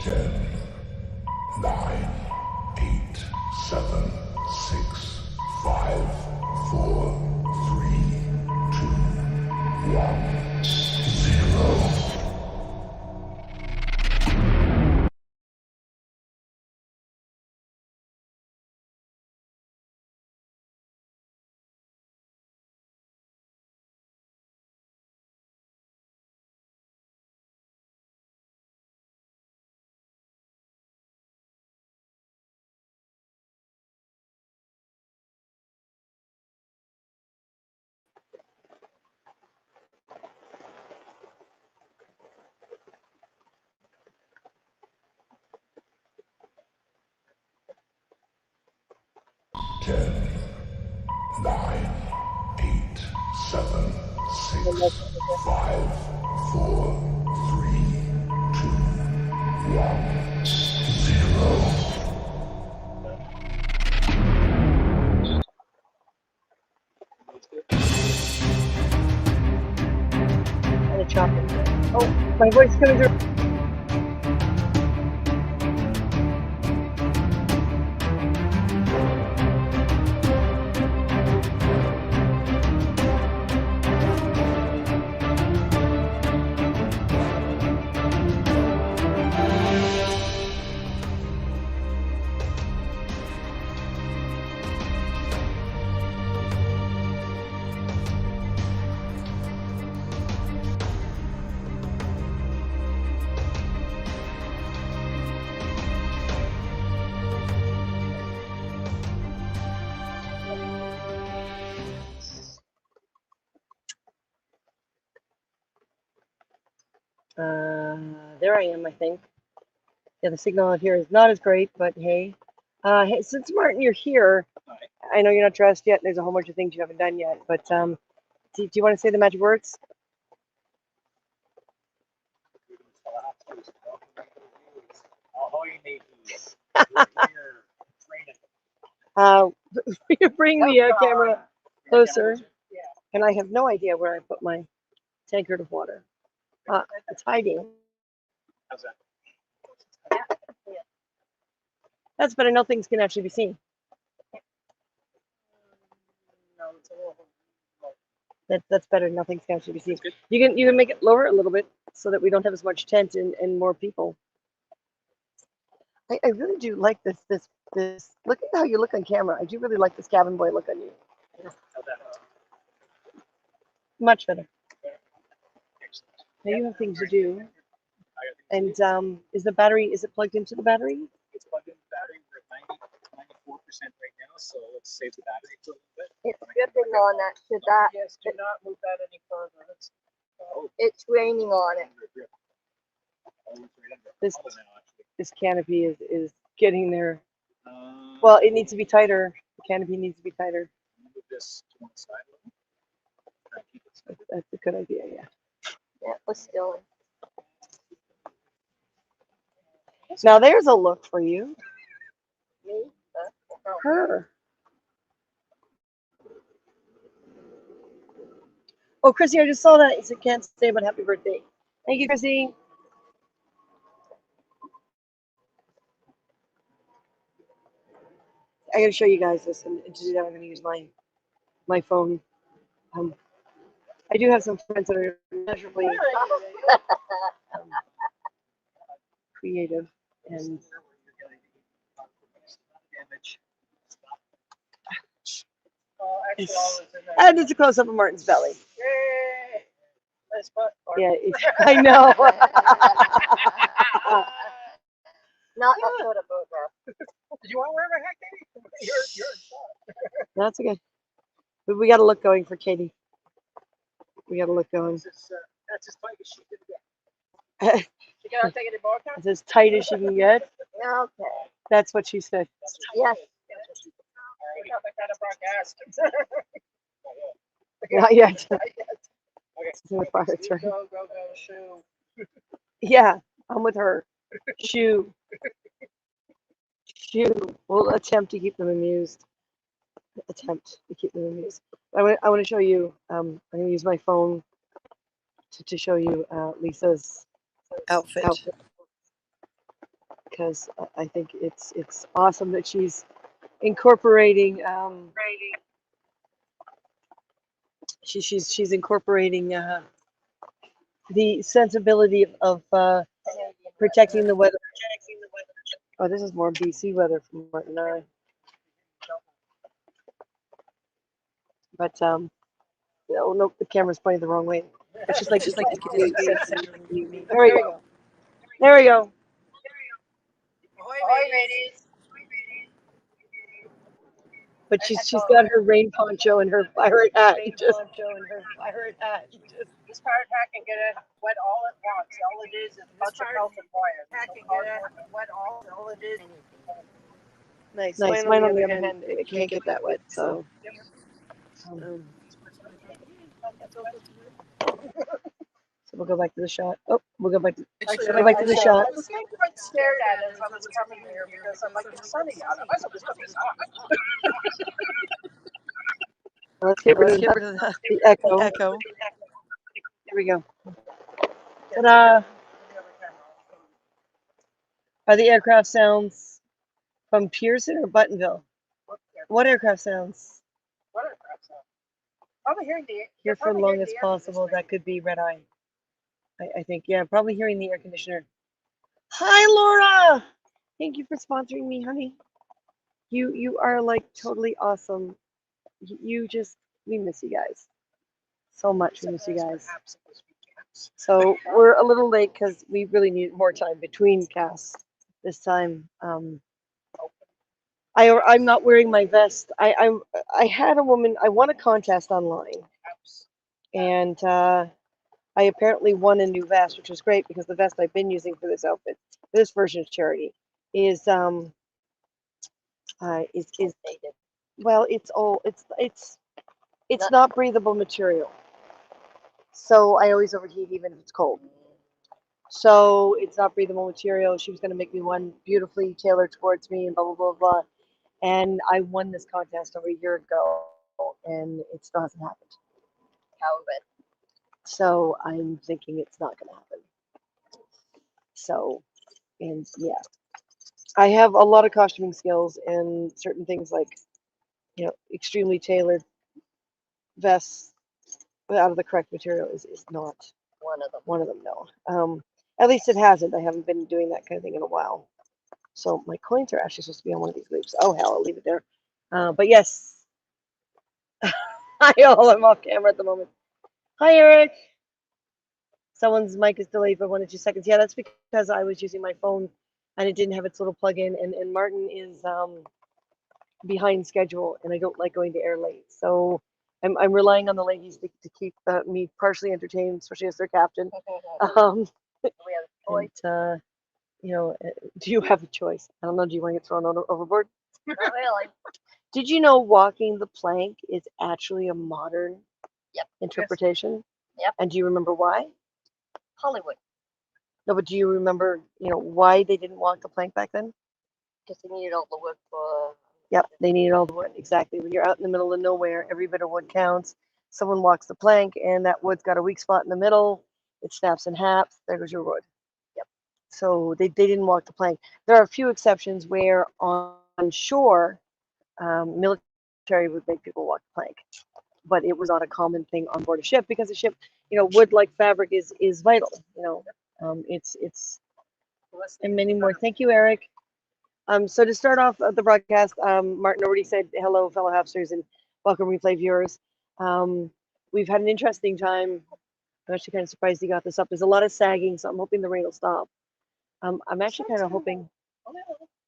10, 9, 8, 7, 6, 5, 4, 3, 2, 1, 0. Ten, 9, 8, 7, 6, 5, 4, 3, 2, 1, 0. And a chocolate. Oh, my voice is coming through. There I am, I think. Yeah, the signal out here is not as great, but hey. Hey, since Martin, you're here, I know you're not dressed yet. There's a whole bunch of things you haven't done yet, but do you want to say the magic words? You bring the camera closer, and I have no idea where I put my tankard of water. It's hiding. How's that? That's better. No things can actually be seen. No, it's a little. That's better. Nothing can actually be seen. You can make it lower a little bit so that we don't have as much tent and more people. I really do like this. Look at how you look on camera. I do really like this cabin boy look on you. Much better. Now you have things to do. And is the battery? Is it plugged into the battery? It's plugged into the battery. We're at 94% right now, so let's save the battery for a little bit. It's dripping on that. Yes, do not move that any further. It's raining on it. This canopy is getting there. Well, it needs to be tighter. The canopy needs to be tighter. Move this to one side a little. Try and keep it still. That's a good idea. Yeah. Yeah, we're still. Now there's a look for you. Me? Her. Oh, Chrissy, I just saw that. You said can't say but happy birthday. Thank you, Chrissy. I gotta show you guys this, and to do that, I'm gonna use my phone. I do have some friends that are measurably creative, and and it's a close up of Martin's belly. Yay! Nice butt. Yeah, I know. Not that sort of photograph. Did you want to wear my hat, Katie? You're in shot. That's okay. But we got a look going for Katie. We got a look going. That's as tight as she can get. She cannot take any more. It's as tight as she can get. Okay. That's what she said. Yes. Not yet. Okay. That's right. Go, shoe. Yeah, I'm with her. Shoe. We'll attempt to keep them amused. I want to show you. I'm going to use my phone to show you Lisa's outfit. because I think it's awesome that she's incorporating she's incorporating the sensibility of protecting the weather. Oh, this is more BC weather from Martin and I. But oh no, the camera's pointing the wrong way. It's just like there we go. There we go. Ahoy, ladies. But she's got her rain poncho and her pirate hat. Just This pirate hat can get it wet all it wants. All it is a bunch of melted wire. All it is. nice. Mine on the other hand, it can't get that wet. So. So we'll go back to the shot. Oh, we'll go back to the shot. I was quite stared at as I was coming here because I'm like, it's sunny out. I must have just coming out. Let's get rid of the echo. Here we go. Ta-da! Are the aircraft sounds from Pearson or Buttonville? What aircraft sounds? What aircraft sound? Probably hearing the Here for long as possible. That could be red eye. I think, yeah, probably hearing the air conditioner. Hi, Laura! Thank you for sponsoring me, honey. You are like totally awesome. We miss you guys so much. We miss you guys. So we're a little late because we really need more time between casts this time. I'm not wearing my vest. I had a woman. I won a contest online, and I apparently won a new vest, which was great because the vest I've been using for this outfit, this version of Charity, is dated. Well, it's not breathable material, so I always overheat even if it's cold. So it's not breathable material. She was going to make me one beautifully tailored towards me and blah blah blah blah. And I won this contest over a year ago, and it still hasn't happened. How of it? So I'm thinking it's not going to happen. So, and yeah, I have a lot of costuming skills and certain things like, extremely tailored vests out of the correct material is not one of them. No. At least it hasn't. I haven't been doing that kind of thing in a while. So my coins are actually supposed to be on one of these loops. Oh hell, I'll leave it there. But yes, I'm off camera at the moment. Hi, Eric. Someone's mic is delayed by 1 or 2 seconds. Yeah, that's because I was using my phone and it didn't have its little plug-in. And Martin is behind schedule, and I don't like going to air late. So I'm relying on the ladies to keep me partially entertained, especially as their captain. And, do you have a choice? I don't know. Do you want to get thrown overboard? Not really. Did you know walking the plank is actually a modern interpretation? Yep. And do you remember why? Hollywood. No, but do you remember, why they didn't walk the plank back then? Because they needed all the wood for. Yep, they needed all the wood. Exactly. When you're out in the middle of nowhere, every bit of wood counts. Someone walks the plank, and that wood's got a weak spot in the middle. It snaps in half. There goes your wood. Yep. So they didn't walk the plank. There are a few exceptions where on shore, military would make people walk the plank, but it was not a common thing on board a ship because a ship, wood like fabric is vital. It's and many more. Thank you, Eric. So to start off the broadcast, Martin already said hello, fellow Hapsters, and welcome replay viewers. We've had an interesting time. I'm actually kind of surprised he got this up. There's a lot of sagging, so I'm hoping the rain will stop. I'm actually kind of hoping.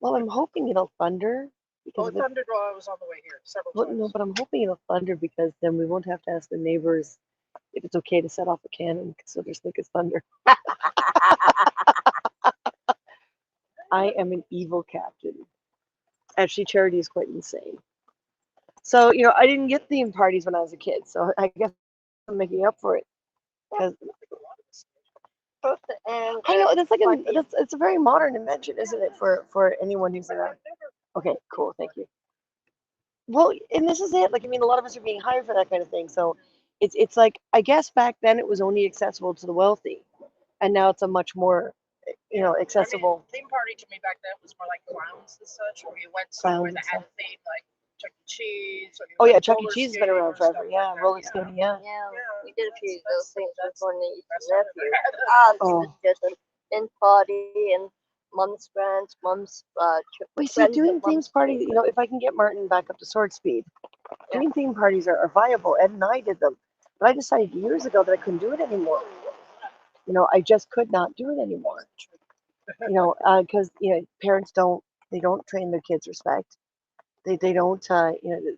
Well, I'm hoping it'll thunder. Oh, it thundered while I was on the way here several times. No, but I'm hoping it'll thunder because then we won't have to ask the neighbors if it's okay to set off a cannon, so they just think it's thunder. I am an evil captain. Actually, Charity is quite insane. So, I didn't get theme parties when I was a kid, so I guess I'm making up for it. I know it's a very modern invention, isn't it, for anyone who's around? Okay, cool, thank you. Well, and this is it. Like, a lot of us are being hired for that kind of thing. So it's like, I guess back then it was only accessible to the wealthy, and now it's a much more accessible. Theme party to me back then was more like clowns and such, where you went somewhere Clowns that and had a theme, like Chuck E. Cheese. Or you Oh went yeah, Chuck E. roller Cheese has been skating around or forever. stuff Yeah, like that. roller skating. Yeah. Yeah, Yeah, we did a few of those things with that's one niece best and I've ever nephew. had. Oh. It was good. And party and mum's friends, mum's We see friends doing of themes mum's party. If I can get Martin back up to sword speed, doing theme parties are viable. Ed and I did them, but I decided years ago that I couldn't do it anymore. I just could not do it anymore. Because parents don't train their kids respect. They don't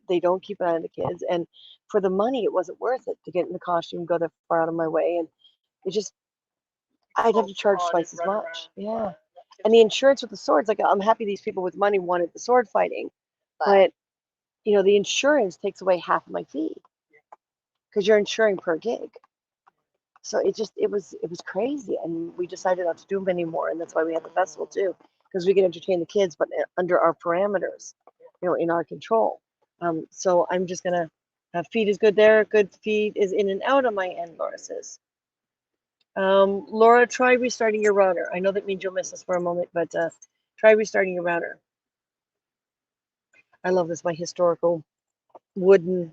they don't keep an eye on the kids, and for the money, it wasn't worth it to get in the costume, go that far out of my way, and it just I'd have to charge twice as much. Yeah, and the insurance with the swords, like I'm happy these people with money wanted the sword fighting, but the insurance takes away half of my fee because you're insuring per gig. So it was crazy, and we decided not to do them anymore, and that's why we have the festival too, because we can entertain the kids, but under our parameters, in our control. So I'm just gonna feed is good there. Good feed is in and out on my end, Laura says. Laura, try restarting your router. I know that means you'll miss us for a moment, but try restarting your router. I love this, my historical wooden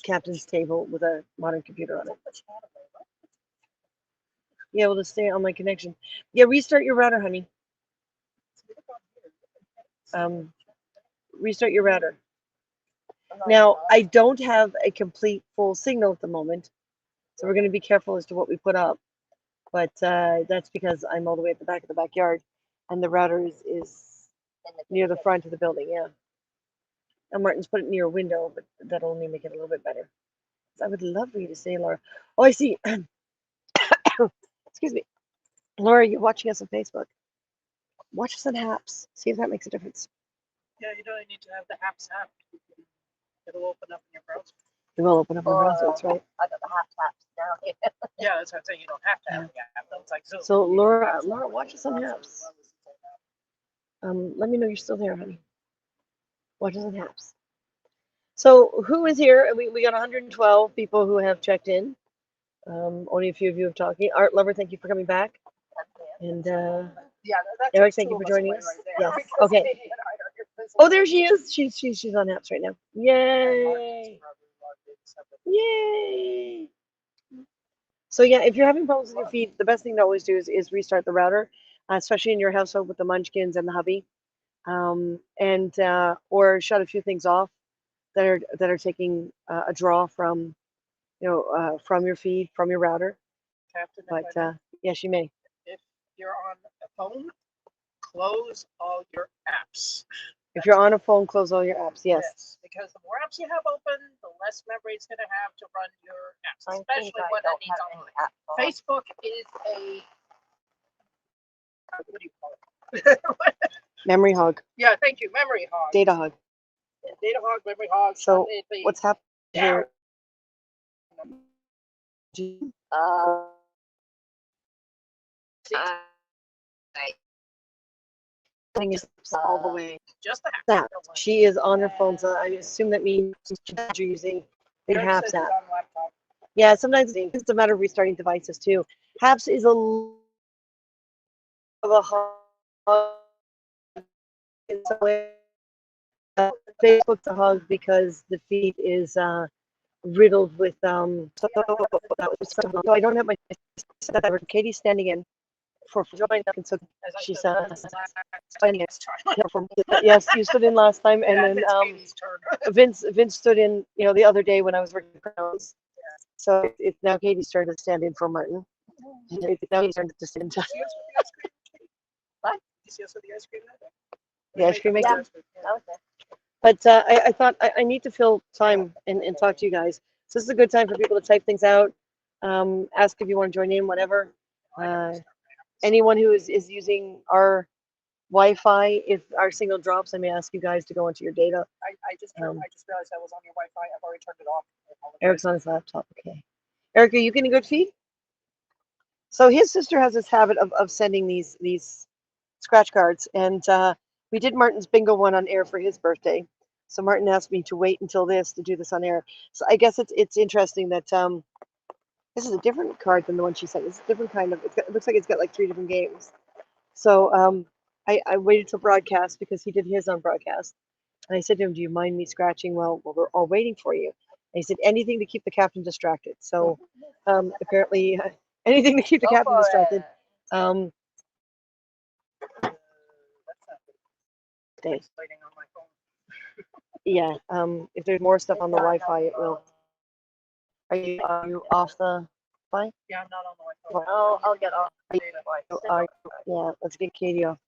captain's table with a modern computer on it. Yeah, able to stay on my connection. Yeah, restart your router, honey. Restart your router. Now, I don't have a complete full signal at the moment, so we're going to be careful as to what we put up. But that's because I'm all the way at the back of the backyard, and the router is near the front of the building, yeah. And Martin's put it near a window, but that'll only make it a little bit better. So I would love for you to say, Laura. Oh, I see. Excuse me. Laura, you're watching us on Facebook. Watch us on Haps. See if that makes a difference. Yeah, you don't need to have the apps app. It'll open up in your browser. It will open up in the browser, that's right. I got the taps now. Yeah, that's what I'm saying. You don't have to have the app. It's like Zoom. So Laura, watch us on Haps. Let me know you're still there, honey. Watch us on Haps. So who is here? We got 112 people who have checked in. Only a few of you have talking. Art Lover, thank you for coming back. And Yeah, that's Eric, thank you for joining us. Yes. Okay. Oh, there she is. She's on Haps right now. Yay! Yay! So yeah, if you're having problems with your feed, the best thing to always do is restart the router, especially in your household with the munchkins and the hubby, and or shut a few things off that are taking a draw from from your feed, from your router. Captain, But yes, you may. if you're on a phone, close all your apps. If you're on a phone, close all your apps. Yes. Because the more apps you have open, the less memory it's going to have to run your apps, I especially think I when don't it needs have online. any apps on. Facebook is a what do you call it? Memory hog, Yeah, thank you, memory hog. data hog. Data hog, memory hog. So what's happening here? Thing is all the way. Just the That she is on her phone, so I assume that means you're using the Haps app. Yeah, sometimes it's a matter of restarting devices too. Haps is a of a hug. Facebook's a hug because the feed is riddled with so I don't have my Katie's standing in for joining up, and so she's finding it. Yes, you stood in last time, and then Vince stood in the other day when I was working for Crowns. So it's now Katie's turn to stand in for Martin. It's now his turn to stand in. What? The ice cream maker? But I thought I need to fill time and talk to you guys. So this is a good time for people to type things out, ask if you want to join in, whatever. Anyone who is using our Wi-Fi, if our signal drops, I may ask you guys to go into your data. I just realized I was on your Wi-Fi. I've already turned it off. Eric's on his laptop. Okay. Eric, are you getting a good feed? So his sister has this habit of sending these scratch cards, and we did Martin's bingo one on air for his birthday. So Martin asked me to wait until this to do this on air. So I guess it's interesting that this is a different card than the one she sent. It's a different kind of. It looks like it's got like 3 different games. So I waited till broadcast because he did his on broadcast. And I said to him, "Do you mind me scratching while we're all waiting for you?" And he said, "Anything to keep the captain distracted." So apparently, anything to keep the Go captain for distracted. it. Um, That's not day. exciting on my phone. Yeah. If there's more stuff on the Wi-Fi, it will. Are you off the Wi-Fi? Yeah, I'm not on the Wi-Fi. I'll get off the data. Yeah. Let's get Katie off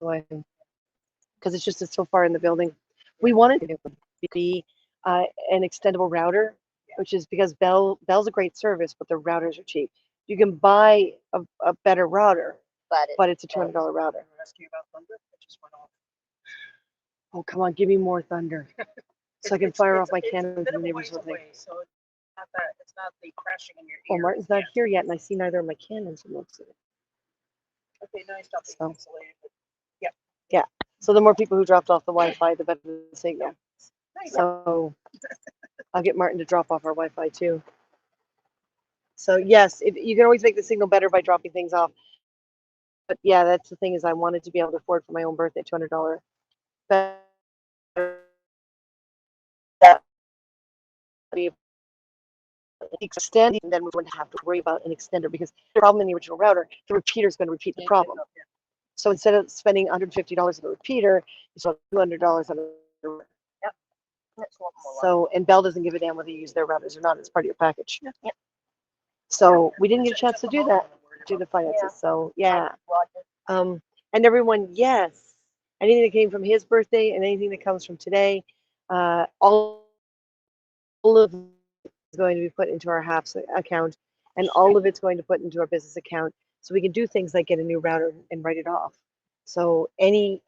the Wi-Fi because it's so far in the building. We wanted to be an extendable router, which is because Bell's a great service, but the routers are cheap. You can buy a better router, but it's a $200 router. I ask you about Thunder? It just went off. Oh, come on, give me more thunder so I can fire off my It's cannons a bit and of the a neighbors ways will think. away, so it's not the crashing in your Well, ears. Martin's not here yet, and I see neither of my cannons from looks of it. Okay, nice stop being So. insulated. Yeah. So the more people who dropped off the Wi-Fi, the better the signal. Nice. So I'll get Martin to drop off our Wi-Fi too. So yes, you can always make the signal better by dropping things off. But yeah, that's the thing is I wanted to be able to afford for my own birthday $200 better be extending, then we wouldn't have to worry about an extender because the problem in the original router, the repeater is going to repeat the problem. So instead of spending $150 on a repeater, you spend $200 on a router. Yep. That's a lot more. So, and Bell doesn't give a damn whether you use their routers or not. It's part of your package. Yep. So we didn't get a chance to do that, do the finances. Yeah. So yeah. Roger. And everyone, yes, anything that came from his birthday and anything that comes from today, all of it is going to be put into our HAPS account, and all of it's going to put into our business account, so we can do things like get a new router and write it off. So any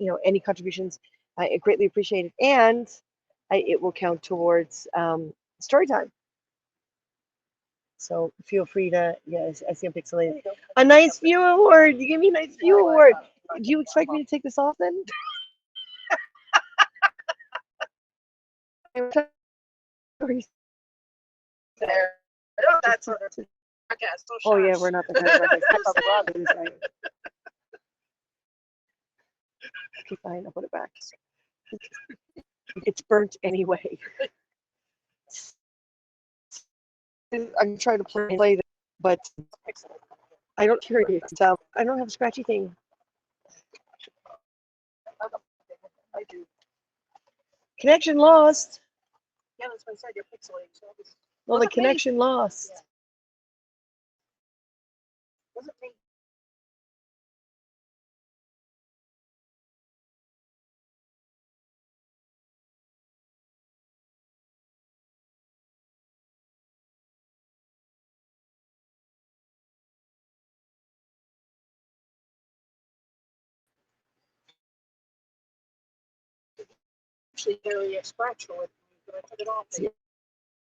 contributions, I greatly appreciate it, and it will count towards story time. So feel free to, yes, I see I'm pixelated. A nice view award. You give me a nice view award. Do you expect me to take this off then? There. No, that's a podcast. Oh yeah, we're not the kind of podcast. Right. Okay, fine. I'll put it back. It's burnt anyway. I'm trying to play it, but I don't hear it. I don't have a scratchy thing. I do. Connection lost. Yeah, that's what I said. You're pixelating. So Well, the wasn't me. connection lost. Yeah. Wasn't me. Actually, barely a scratch for it. But I took it off. See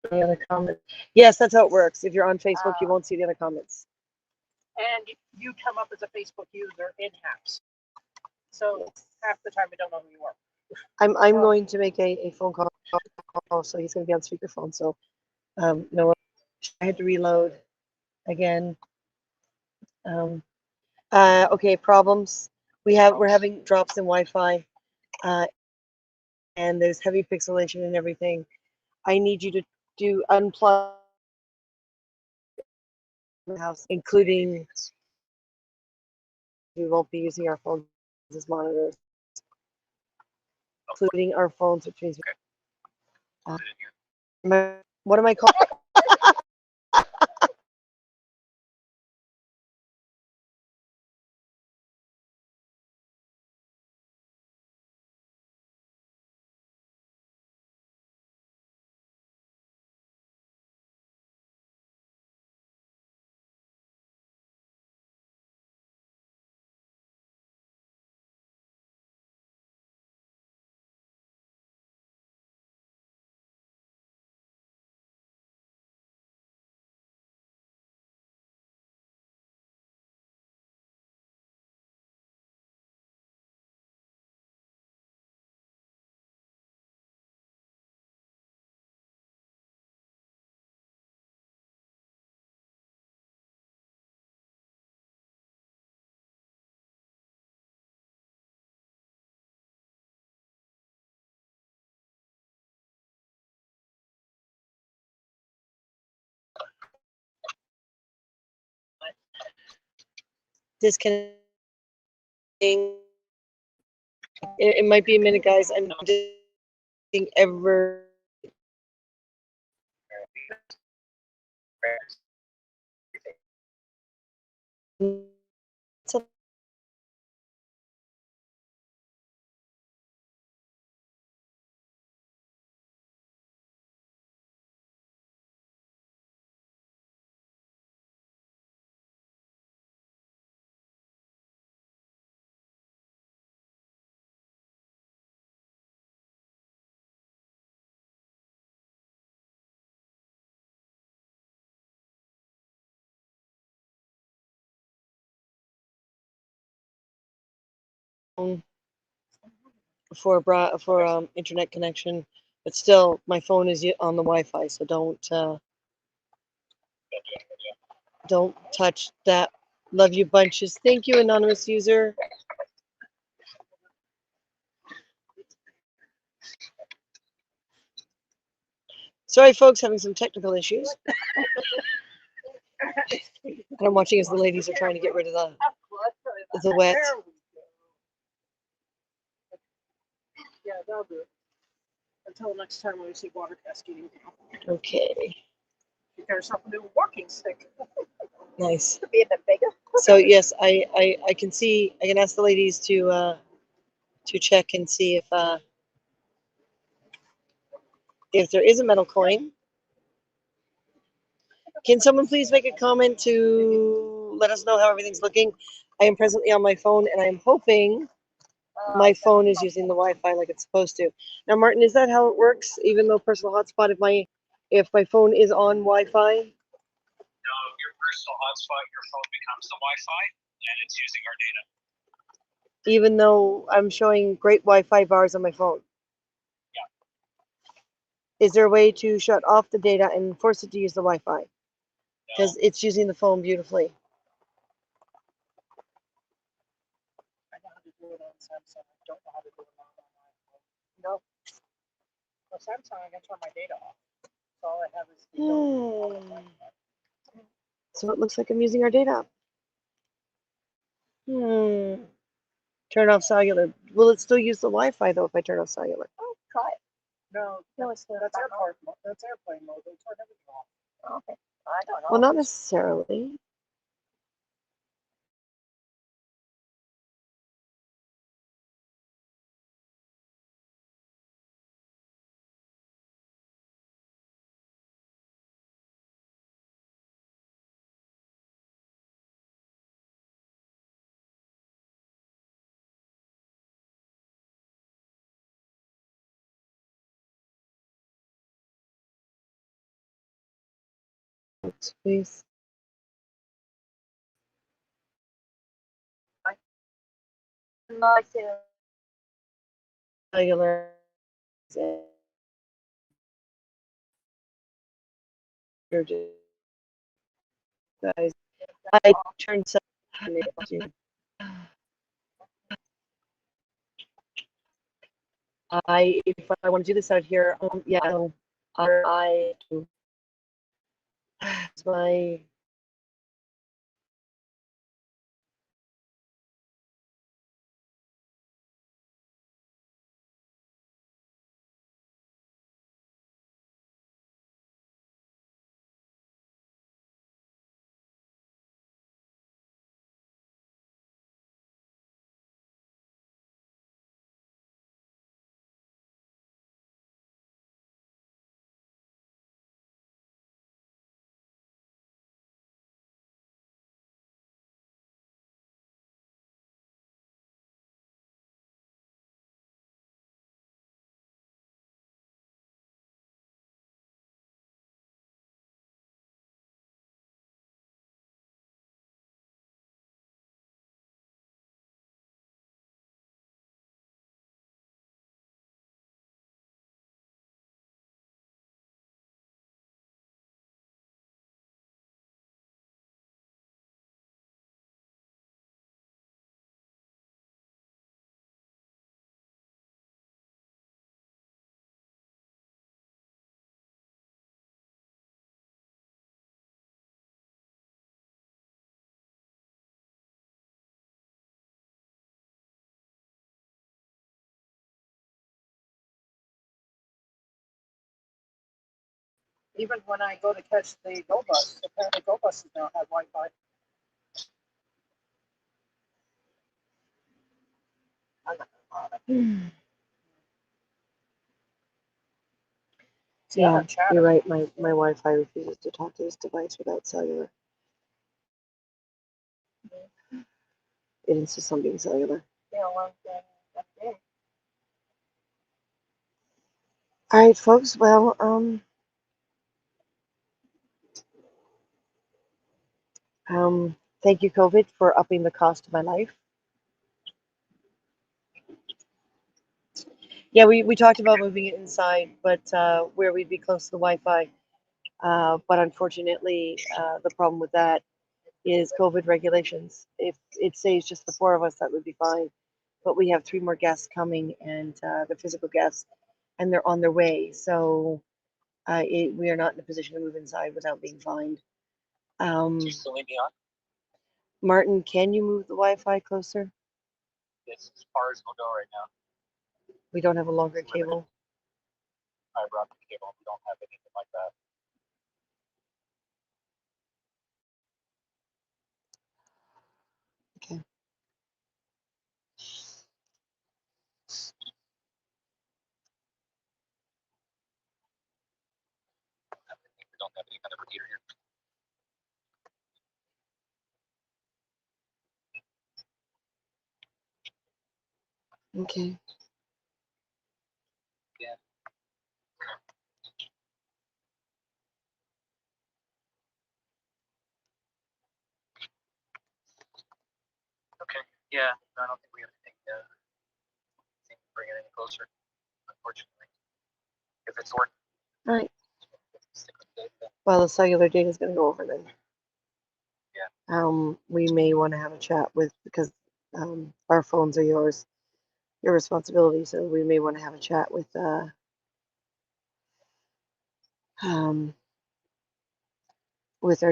the other comments. Yes, that's how it works. If you're on Facebook, you won't see the other comments. And you come up as a Facebook user in HAPS. So half the time I don't know who you are. I'm going to make a phone call, so he's going to be on speakerphone. So no, I had to reload again. Okay, problems. We're having drops in Wi-Fi, and there's heavy pixelation and everything. I need you to do unplug the house, including we won't be using our phones as monitors, including our phones, which means what am I called? disconnecting. It might be a minute, guys. I'm just ever. For internet connection, but still my phone is on the Wi-Fi, so don't touch that. Love you bunches. Thank you, anonymous user. Sorry, folks, having some technical issues. And I'm watching as the ladies are trying to get rid of the wet. Yeah, that'll do it. Until next time when we see water cascading down. Okay, You got yourself a new walking stick. nice. Could be a bit bigger. So yes, I can see. I can ask the ladies to check and see if there is a metal coin. Can someone please make a comment to let us know how everything's looking? I am presently on my phone, and I'm hoping my phone is using the Wi-Fi like it's supposed to. Now, Martin, is that how it works? Even though personal hotspot, if my phone is on Wi-Fi? No, your personal hotspot, your phone becomes the Wi-Fi, and it's using our data. Even though I'm showing great Wi-Fi bars on my phone? Yeah. Is there a way to shut off the data and force it to use the Wi-Fi? Because it's using the phone beautifully. I know how to do it on Samsung. I don't know how to do it on my phone. No. For Samsung, I can turn my data off. So all I have is the So it looks like I'm using our data. Turn off cellular. Will it still use the Wi-Fi though if I turn off cellular? Oh, try it. No, it's the that's back airplane mode. That's airplane mode. They turn everything off. on. Okay. I don't know. Well, not necessarily. Please. I see. Cellular. Guys, I turned cellular. If I want to do this out here, yeah, I my Even when I go to catch the Go Bus, apparently Go Buses now have Wi-Fi. See, I Yeah, have chat. you're right. My Wi-Fi refuses to talk to this device without cellular. It insists on being cellular. Yeah, well, okay. All right, folks. Well, thank you, COVID, for upping the cost of my life. Yeah, we talked about moving it inside, but where we'd be close to the Wi-Fi. But unfortunately, the problem with that is COVID regulations. If it stays just the four of us, that would be fine. But we have 3 more guests coming, and the physical guests, and they're on their way. So we are not in a position to move inside without being fined. Do you still need me on? Martin, can you move the Wi-Fi closer? It's as far as we'll go right now. We don't have a longer cable. I brought the cable. We don't have anything like that. Okay. We don't have any kind of repeater here. Okay. Yeah. Okay. Yeah. I don't think we have anything to bring it any closer, unfortunately. If it's working. All right. Stick with it. Well, the cellular data is going to go over then. Yeah. We may want to have a chat because our phones are your responsibility. So we may want to have a chat with our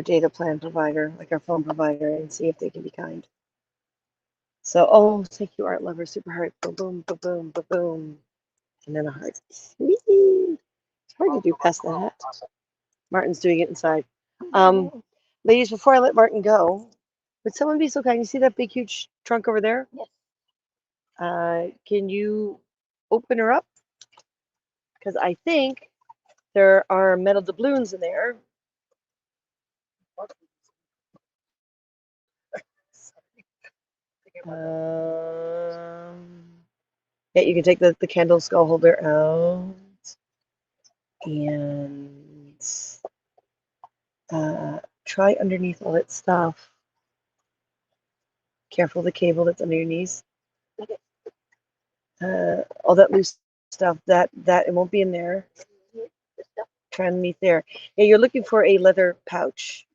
data plan provider, like our phone provider, and see if they can be kind. So, oh, thank you, art lover, super heart, boom, boom, boom, boom, boom, boom, and then a heart. Whee! It's hard to do past that. Martin's doing it inside. Ladies, before I let Martin go, would someone be so kind? You see that big, huge trunk over there? Yes. Can you open her up? Because I think there are metal doubloons in there. Yeah, you can take the candle skull holder out and try underneath all that stuff. Careful the cable that's under your knees. All that loose stuff, that it won't be in there. Try underneath there. Yeah, you're looking for a leather pouch.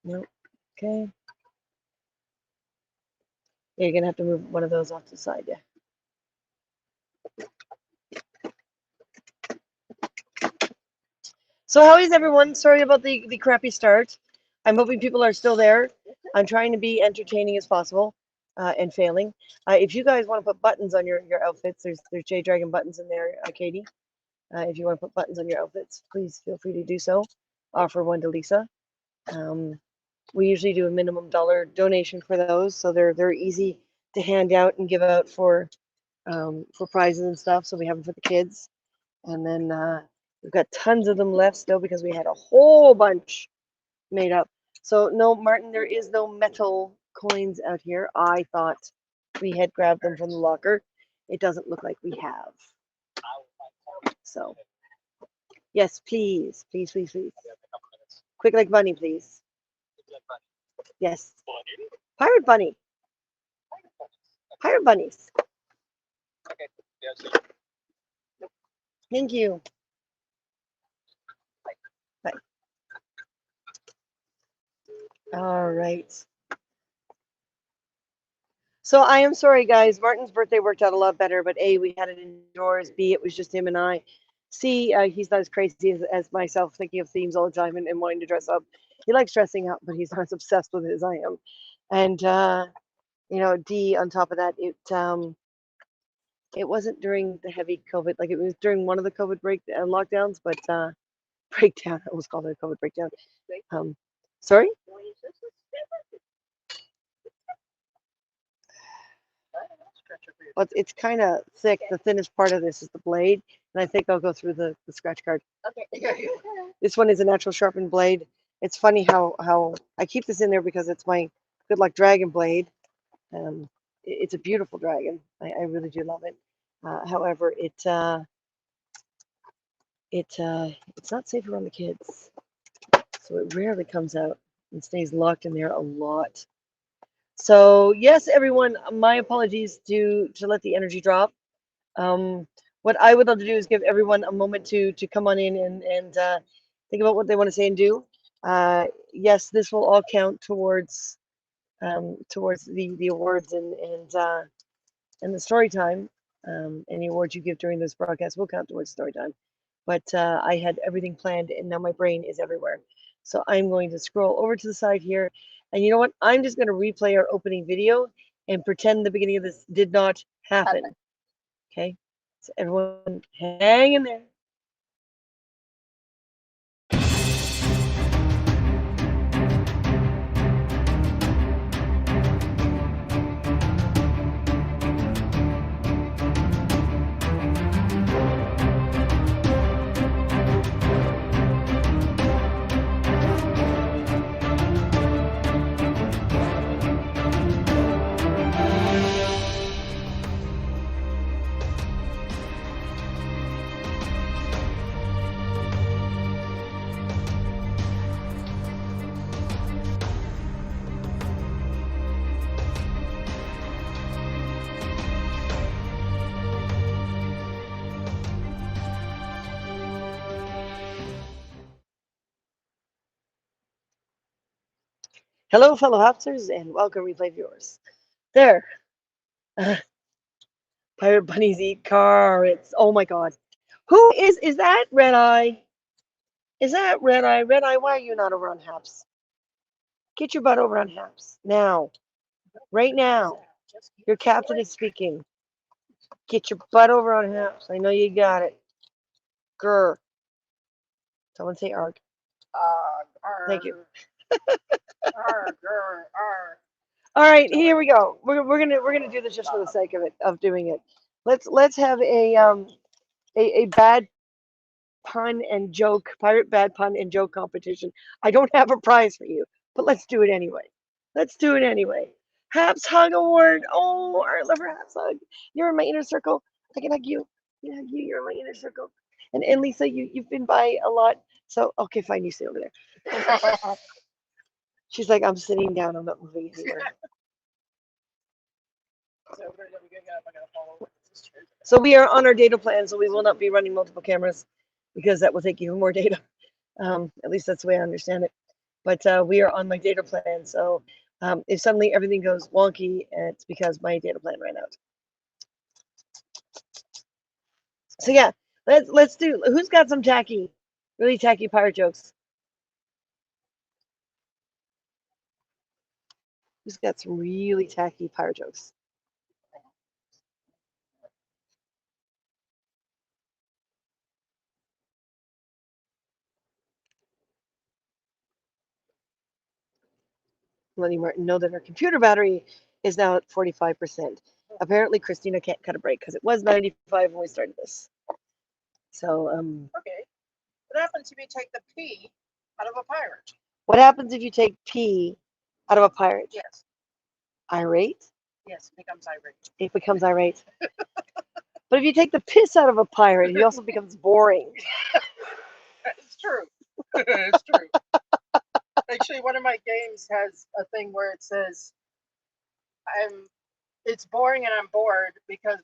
Nope. Okay. Yeah, you're gonna have to move one of those off to the side, yeah. So how is everyone? Sorry about the crappy start. I'm hoping people are still there. I'm trying to be entertaining as possible and failing. If you guys want to put buttons on your outfits, there's J Dragon buttons in there, Katie. If you want to put buttons on your outfits, please feel free to do so. Offer one to Lisa. We usually do a minimum $1 donation for those, so they're easy to hand out and give out for prizes and stuff. So we have them for the kids, and then we've got tons of them left still because we had a whole bunch made up. So no, Martin, there is no metal coins out here. I thought we had grabbed them from the locker. It doesn't look like we have. So yes, please, please, please, please. Quick like bunny, please. Yes. Pirate bunny. Pirate bunnies. Okay. Yeah, Thank you. Bye. All right. So I am sorry, guys. Martin's birthday worked out a lot better, but A, we had it indoors. B, it was just him and I. C, he's not as crazy as myself, thinking of themes all the time and wanting to dress up. He likes dressing up, but he's not as obsessed with it as I am. And you know, D on top of that, it wasn't during the heavy COVID, like it was during one of the COVID lockdowns, but breakdown. I almost called it a COVID breakdown. Um, sorry. Well, it's kind of thick. The thinnest part of this is the blade, and I think I'll go through the scratch card. Okay. This one is a natural sharpened blade. It's funny how I keep this in there because it's my good luck dragon blade. It's a beautiful dragon. I really do love it. However, it's not safe around the kids, so it rarely comes out and stays locked in there a lot. So yes, everyone, my apologies to let the energy drop. What I would love to do is give everyone a moment to come on in and think about what they want to say and do. Yes, this will all count towards the awards and the story time. Any awards you give during this broadcast will count towards story time. But I had everything planned, and now my brain is everywhere. So I'm going to scroll over to the side here, and you know what? I'm just going to replay our opening video and pretend the beginning of this did not happen. Okay, so everyone hang in there. Hello, fellow Hopsters, and welcome, replay viewers. There. Pirate bunnies eat carrots. Oh my god. Who is that Red Eye? Is that Red Eye? Red Eye, why are you not over on Haps? Get your butt over on Haps. Now. Right now. Your captain is speaking. Get your butt over on Haps. I know you got it. Grr. Someone say arg. Thank you. All right, here we go. We're gonna do this just for the sake of doing it. Let's have a bad pun and joke, pirate bad pun and joke competition. I don't have a prize for you, but let's do it anyway. Let's do it anyway. Haps Hug Award. Oh, I love her Haps Hug. You're in my inner circle. I can hug you. I can hug you. You're in my inner circle. And Lisa, you've been by a lot. So okay, fine, you stay over there. She's like, I'm sitting down. I'm not moving anywhere. So we are on our data plan, so we will not be running multiple cameras because that will take even more data. At least that's the way I understand it. But we are on my data plan, so if suddenly everything goes wonky, it's because my data plan ran out. So yeah, let's do. Who's got some really tacky pirate jokes? Who's got some really tacky pirate jokes? Letting Martin know that her computer battery is now at 45%. Apparently, Christina can't cut a break because it was 95 when we started this. So, Okay. What happens if you take the P out of a pirate? what happens if you take P out of a pirate? Yes. Irate? Yes, it becomes irate. It becomes irate. But if you take the piss out of a pirate, he also becomes boring. It's true. It's true. Actually, one of my games has a thing where it says, it's boring and I'm bored because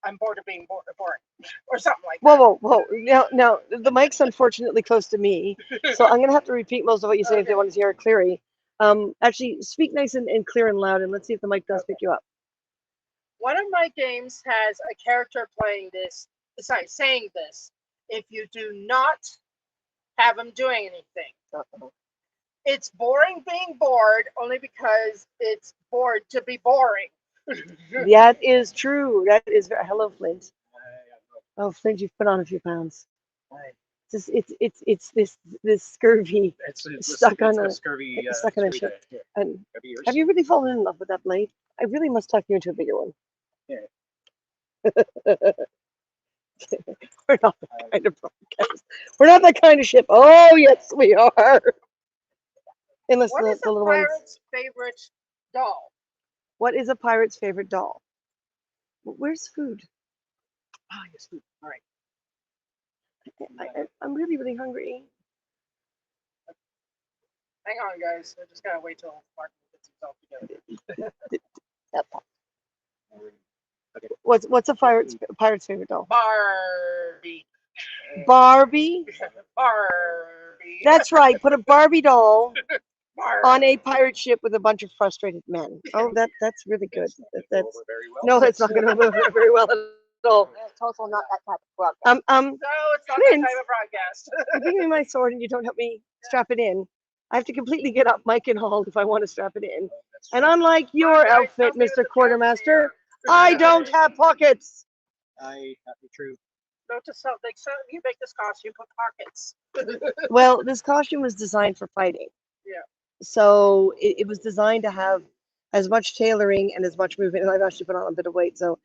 I'm bored of being boring, or something like that. Whoa. Now, the mic's unfortunately close to me, so I'm going to have to repeat most of what you say if they want to hear it clearly. Actually, speak nice and clear and loud, and let's see if the mic does pick you up. One of my games has a character saying this. If you do not have him doing anything, It's boring being bored only because it's bored to be boring. That is true. That is very. Hello, Flint. Oh, Flint, you've put on a few pounds. It's this scurvy stuck on a chip. And have you really fallen in love with that blade? I really must tuck you into a bigger one. We're not that kind of broadcast. We're not that kind of ship. Oh yes, we are. Unless What is the a little ones. pirate's favorite doll? What is a pirate's favorite doll? Where's food? Ah, yes, food. All right. I'm really, really hungry. Hang on, guys. I just gotta wait till Martin gets himself together. What's a pirate's favorite doll? Barbie. Barbie? Barbie. That's right. Put a Barbie doll Barbie. on a pirate ship with a bunch of frustrated men. Oh, that's really good. That's no, that's not going to move very well at all. It's also not that type of broadcast. No, it's not Clint, that type of broadcast. you give me my sword and you don't help me strap it in. I have to completely get up Mike and hauled if I want to strap it in. And unlike your Guys, outfit, help me with Mr. the Quartermaster, pants I here. don't have pockets. True. Note to self, you make this costume put pockets. Well, this costume was designed for fighting. Yeah. So it was designed to have as much tailoring and as much movement. And I've actually put on a bit of weight, so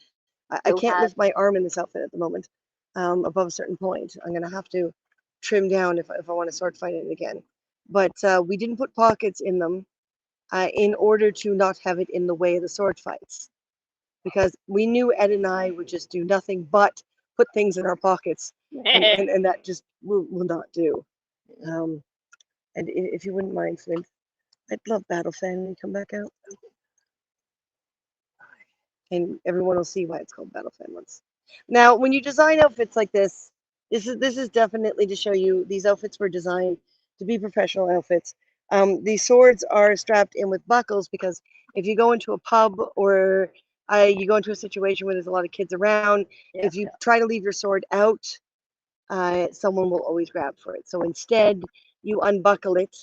I You can't have- lift my arm in this outfit at the moment above a certain point. I'm going to have to trim down if I want to sword fight it again. But we didn't put pockets in them in order to not have it in the way of the sword fights. Because we knew Ed and I would just do nothing but put things in our pockets. And that just will not do. And if you wouldn't mind, Flint, I'd love Battle Fan when you come back out. And everyone will see why it's called Battle Fan once. Now, when you design outfits like this is definitely to show you these outfits were designed to be professional outfits. These swords are strapped in with buckles because if you go into a pub or you go into a situation where there's a lot of kids around, if you try to leave your sword out, someone will always grab for it. So instead, you unbuckle it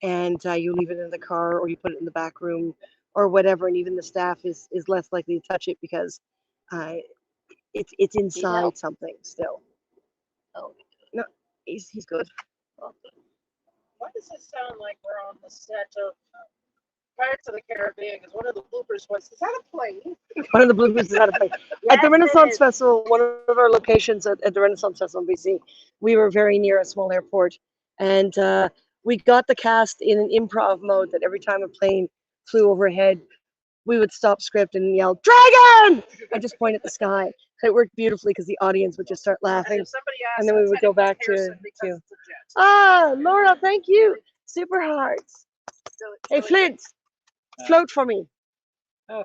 and you leave it in the car or you put it in the back room or whatever, and even the staff is less likely to touch it because it's inside something still. Oh. No, he's good. Why does it sound like we're on the set of Pirates of the Caribbean? Because one of the bloopers was, is that a plane? One of the bloopers is out of place. At the Renaissance Festival, one of our locations at the Renaissance Festival in BC, we were very near a small airport, and we got the cast in an improv mode that every time a plane flew overhead, we would stop script and yell, "Dragon!" and just point at the sky. So it worked beautifully because the audience would just start laughing. And if somebody asks, And then we it's would go technically back to- Pearson because to- it's a jet. Ah, Laura, thank you. Super hearts. Hey, Flint, float for me.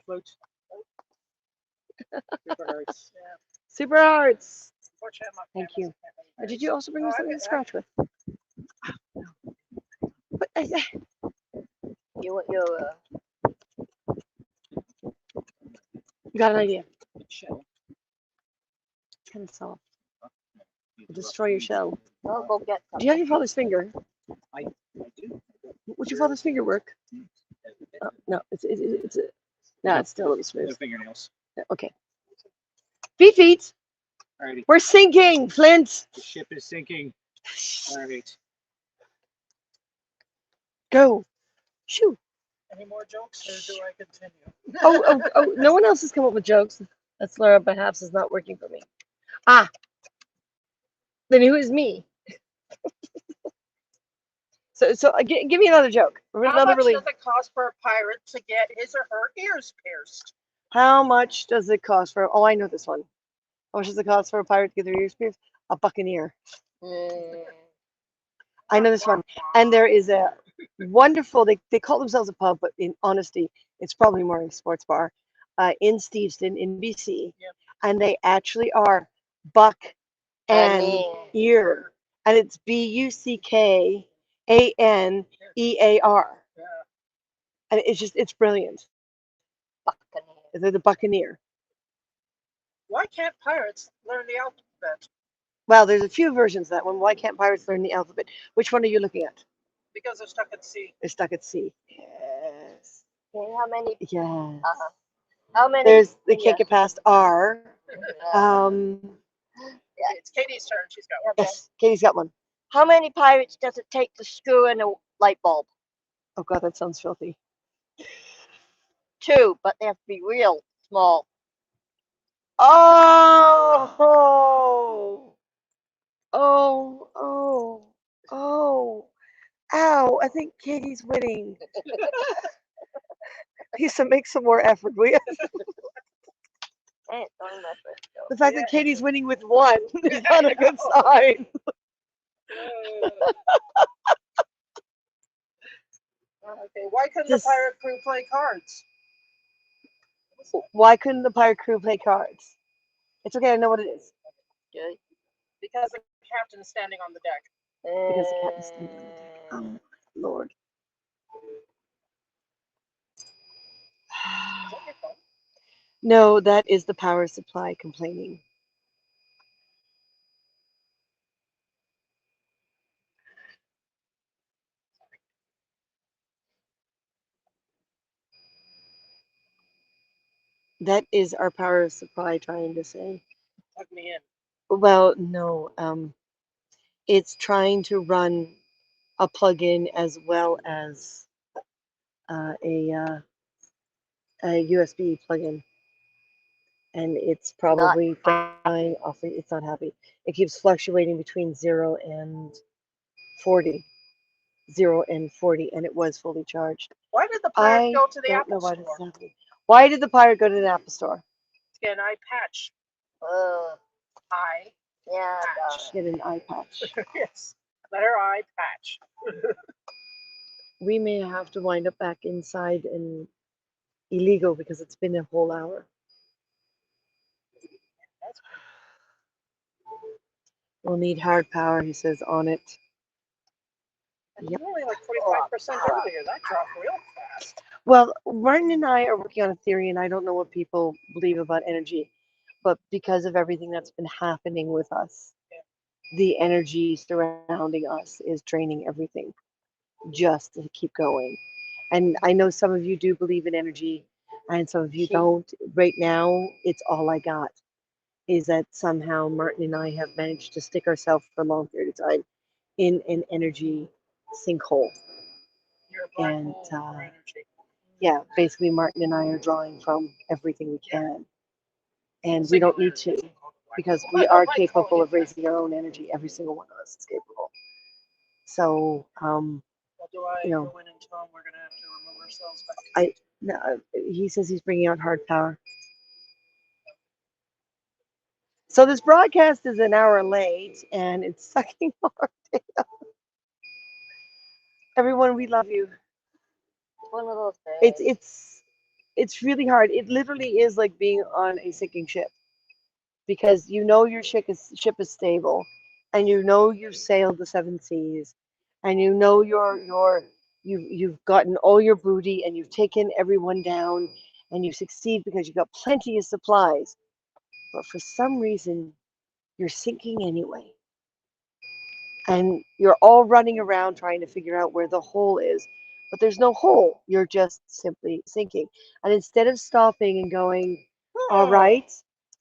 Float. Super hearts. Yeah. Super hearts. Unfortunately, I'm not Thank famous. you. I can't make Did you also bring me Oh, I something to did. scratch with? But, You you got an idea. Kind of soft. Destroy your shell. I'll go get some. Do you have your father's finger? I do. Would your father's finger work? Oh, no, it's no, it's still a little No smooth. fingernails. Okay. Feet. Alrighty. We're sinking, Flint. The ship is sinking. Alright. Go. Shoo. Any more jokes, or do I continue? Oh, no one else has come up with jokes. That's Laura, perhaps is not working for me. Ah. Then who is me? So give me another joke. How Another much really. does it cost for a pirate to get his or her ears pierced? How much does it cost for? Oh, I know this one. How much does it cost for a pirate to get their ears pierced? A buccaneer. I know this one. And there is a wonderful. They call themselves a pub, but in honesty, it's probably more a sports bar in Steveston in BC, Yep. and they actually are buck and ear, and it's BUCKANEAR, Yeah. and it's brilliant. They're the buccaneer. Why can't pirates learn the alphabet? Well, there's a few versions of that one. Why can't pirates learn the alphabet? Which one are you looking at? Because they're stuck at sea. They're stuck at sea. Yes. Okay, how many? Yes. How many? There's they Yeah. can't get past R. It's Katie's turn. She's got one. Yes, Katie's got one. How many pirates does it take to screw in a light bulb? Oh God, that sounds filthy. 2, but they have to be real small. Oh, oh, oh, oh, ow! I think Katie's winning. Lisa, make some more effort, will you? Hey, don't mess with it. The fact that Katie's winning with 1 is not a good sign. Okay, why couldn't the pirate crew play cards? Why couldn't the pirate crew play cards? It's okay, I know what it is. Okay. Because the captain is standing on the deck. Because the captain's standing on the deck. Oh, Lord. Is that your phone? No, that is the power supply complaining. That is our power supply trying to say. Plug me in. Well, no, it's trying to run a plug-in as well as a USB plug-in, and it's probably flying off. It's not happy. It keeps fluctuating between 0 and 40, 0 and 40, and it was fully charged. Why did the pirate I go to the don't Apple know why store? this is happening. Why did the pirate go to the Apple store? To get an eye patch. Eye Yeah, patch. Get an eye patch. Yes. Letter eye patch. We may have to wind up back inside and illegal because it's been a whole hour. We'll need hard power, he says, on it. Yep. Only like 45% earlier. That dropped real fast. Well, Martin and I are working on a theory, and I don't know what people believe about energy, but because of everything that's been happening with us, the energy surrounding us is draining everything just to keep going. And I know some of you do believe in energy, and some of you don't. Right now, it's all I got is that somehow Martin and I have managed to stick ourselves for a long period of time in an energy sinkhole. You're a black And hole for energy. yeah, basically Martin and I are drawing from everything we can. And we don't need to because we are capable of raising our own energy. Every single one of us is capable. So, Well, do I you know, go in and tell him we're going to have to remove ourselves back? no, he says he's bringing out hard power. So this broadcast is an hour late, and it's sucking our data. Everyone, we love you. one of those days. It's really hard. It literally is like being on a sinking ship because you know your ship is stable, and you know you've sailed the 7 seas, and you know you've gotten all your booty, and you've taken everyone down, and you succeed because you've got plenty of supplies. But for some reason, you're sinking anyway. And you're all running around trying to figure out where the hole is. But there's no hole. You're just simply sinking. And instead of stopping and going, all right,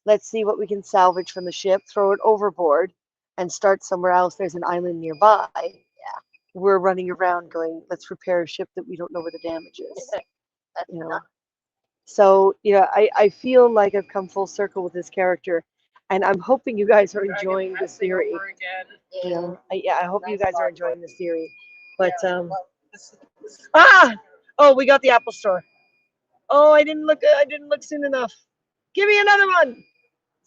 let's see what we can salvage from the ship, throw it overboard, and start somewhere else. There's an island nearby. Yeah. We're running around going, let's repair a ship that we don't know where the damage is. You know. So, I feel like I've come full circle with this character. And I'm hoping you guys are enjoying this theory. I hope you guys are enjoying this theory. But oh, we got the Apple Store. Oh, I didn't look soon enough. Give me another one.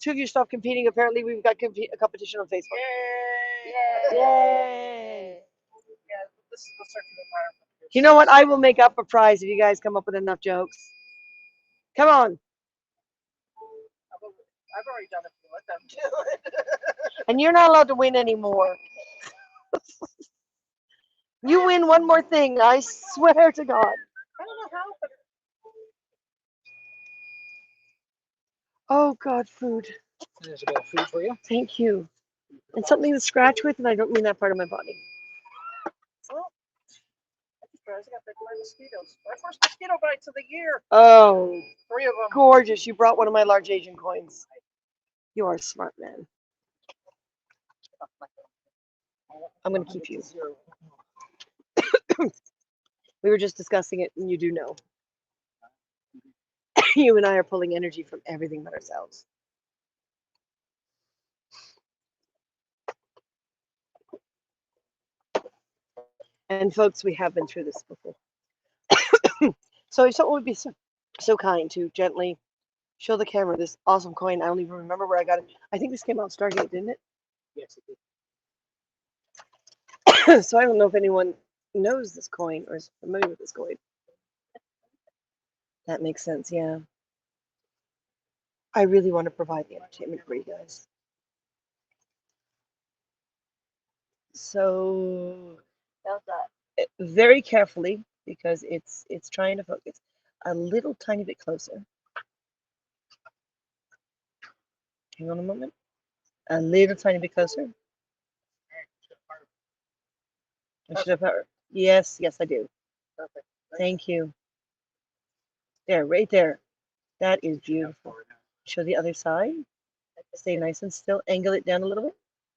2 of you stop competing. Apparently, we've got a competition on Facebook. Yay! Yay! Yeah, this is the circular fire. You know what? I will make up a prize if you guys come up with enough jokes. Come on. I've already done it. Let them do it. And you're not allowed to win anymore. You win one more thing, I swear to God. I don't know how, but Oh God, food. There's a bit of food for you. Thank you. And something to scratch with, and I don't mean that part of my body. guys. I got big line mosquitoes. My first mosquito bites of the year. Oh, 3 of them. gorgeous. You brought one of my large Asian coins. You are a smart man. I'm going to keep you. We were just discussing it, and you do know. You and I are pulling energy from everything but ourselves. And folks, we have been through this before. So if someone would be so kind to gently show the camera this awesome coin. I don't even remember where I got it. I think this came out Stargate, didn't it? Yes, it did. So I don't know if anyone knows this coin or is familiar with this coin. That makes sense, yeah. I really want to provide the entertainment for you guys. So How's that? very carefully, because it's trying to focus a little tiny bit closer. Hang on a moment. A little tiny bit closer. I should have. Yes, I do. Perfect. Thank you. There, right there. That is beautiful. Show the other side. Stay nice and still. Angle it down a little bit.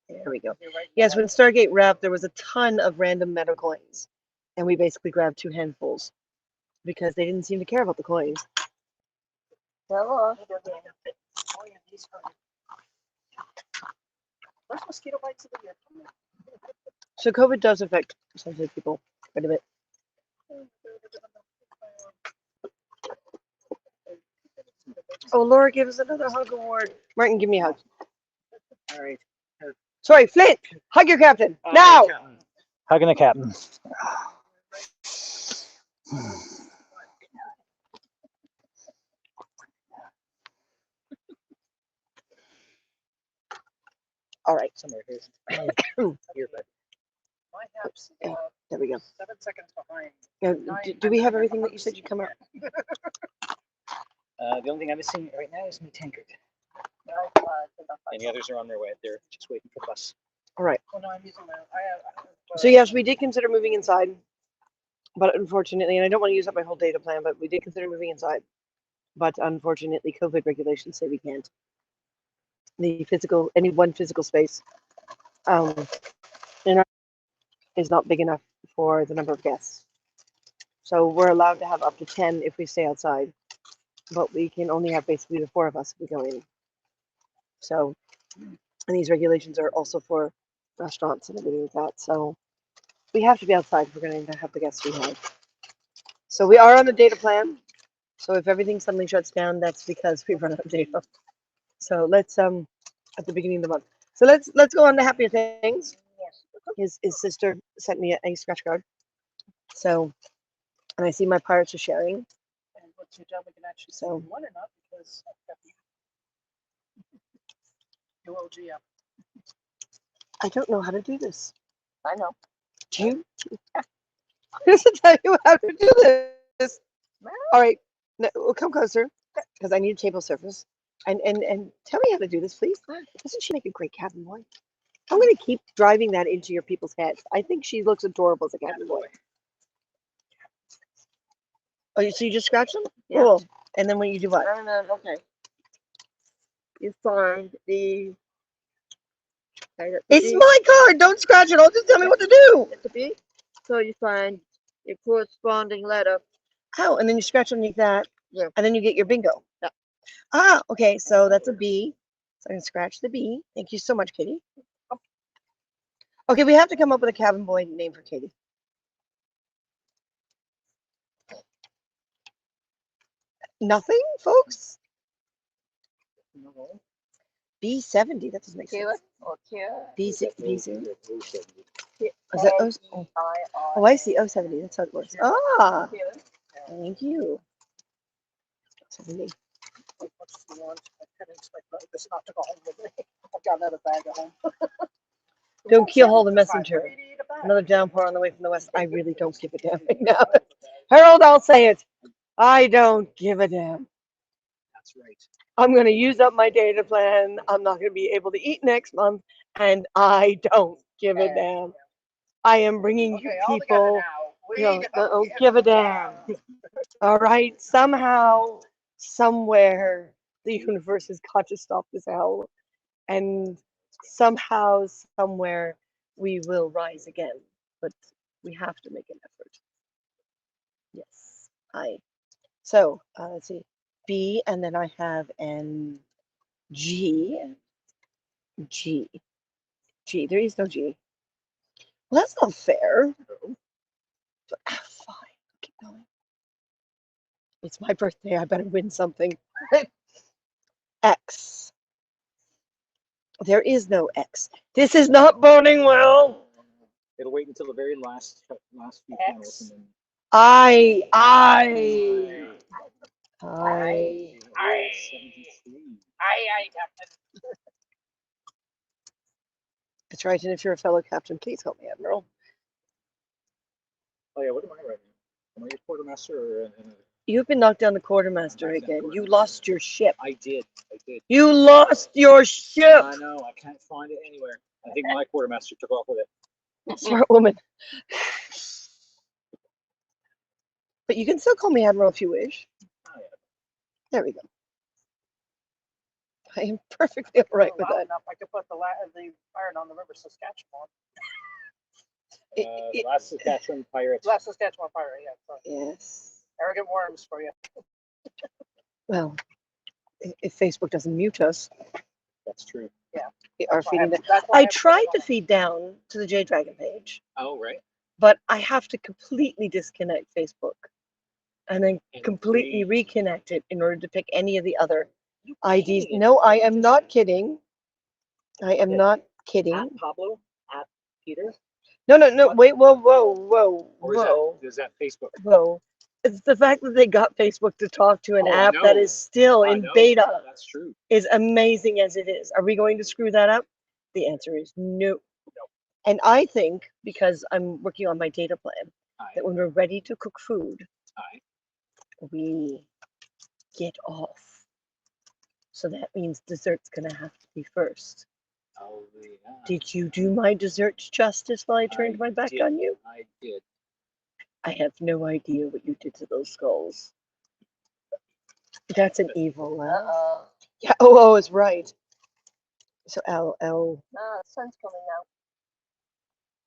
There we go. Yes, when Stargate wrapped, there was a ton of random metal coins. And we basically grabbed 2 handfuls because they didn't seem to care about the coins. Hello. Oh, yeah, these hurt. First mosquito bites of the year. So COVID does affect sensitive people quite a bit. Oh, Laura gave us another hug award. Martin, give me a hug. All right. Sorry, Flint, hug your captain now. Hugging the captain. All right. Somewhere here. Here, but My hap's There we go. 7 seconds behind. Do we have everything that you said you'd come out? the only thing I'm missing right now is my tankard. And the others are on their way. They're just waiting for the bus. All right. Well, no, I'm using my. So yes, we did consider moving inside, but unfortunately, and I don't want to use up my whole data plan, but we did consider moving inside. But unfortunately, COVID regulations say we can't. Any one physical space, in our is not big enough for the number of guests. So we're allowed to have up to 10 if we stay outside, but we can only have basically the 4 of us if we go in. So, and these regulations are also for restaurants and everything like that. So we have to be outside if we're going to have the guests we have. So we are on the data plan. So if everything suddenly shuts down, that's because we've run out of data. So let's at the beginning of the month. So let's go on to happier things. His sister sent me a scratch card. So, and I see my pirates are sharing. And what's your job? We can actually see So- one or not because I've got the ULG up. I don't know how to do this. I know. Do you? I'm going to tell you how to do this. All right, now, we'll come closer because I need a table surface. And tell me how to do this, please. Doesn't she make a great cabin boy? I'm going to keep driving that into your people's heads. I think she looks adorable as a cabin boy. Oh, so you just scratch them? Yeah. Cool. And then when you do what? And then, okay. You find the. It's my card. Don't scratch it. I'll just tell me what to do. It's a B. So you find a corresponding letter. Oh, and then you scratch underneath that. Yeah. And then you get your bingo. Yeah. Ah, okay. So that's a B. So I can scratch the B. Thank you so much, Katie. Okay, we have to come up with a cabin boy name for Katie. Nothing, folks? B70. That doesn't make Kira sense. or Kira. B6, B0. Is that O? Oh, I see. 070. That's how it works. Ah, thank you. 70. What's the one? I couldn't expect this not to go home with me. I've got another bag at home. Don't keyhole the messenger. Another downpour on the way from the west. I really don't give a damn right now. Harold, I'll say it. I don't give a damn. That's right. I'm going to use up my data plan. I'm not going to be able to eat next month, and I don't give a damn. I am bringing you Okay, all together people now. We don't give a damn. All right. Somehow, somewhere, the universe has got to stop this hell, and somehow, somewhere, we will rise again. But we have to make an effort. Yes. So let's see. B, and then I have an G. G. G. There is no G. Well, that's not fair. But, fine. Keep going. It's my birthday. I better win something. X. There is no X. This is not boding well. It'll wait until the very last few X. panels and then. I. 73. Captain. That's right. And if you're a fellow captain, please help me, Admiral. Oh yeah, what am I writing? Am I your quartermaster or? You've been knocked down the quartermaster again. You lost your ship. I did. You lost your ship. I know. I can't find it anywhere. I think my quartermaster took off with it. Smart woman. But you can still call me Admiral if you wish. Oh, yeah. There we go. I am perfectly all right with Loud that. enough, I could put the pirate on the river Saskatchewan. Last Saskatchewan pirate. Last Saskatchewan pirate, yeah. Sorry. Yes. Arrogant worms for you. Well, if Facebook doesn't mute us, That's true. Yeah. we are That's why feeding down. that's why I have tried it to on. feed down to the J Dragon page, Oh right. but I have to completely disconnect Facebook and then completely reconnect it in order to pick any of the other IDs. No, I am not kidding. I am not kidding. At Pablo, at Peter. No. Wait, whoa. Is that Facebook? Whoa. It's the fact that they got Facebook to talk to an app that is still in beta. That's true. Is amazing as it is. Are we going to screw that up? The answer is no. And I think, because I'm working on my data plan, that when we're ready to cook food, we get off. So that means dessert's going to have to be first. Oh, yeah. Did you do my dessert justice while I turned my back on you? I did. I have no idea what you did to those skulls. That's an evil one. Yeah. Oh, it's right. So L. The sun's coming out.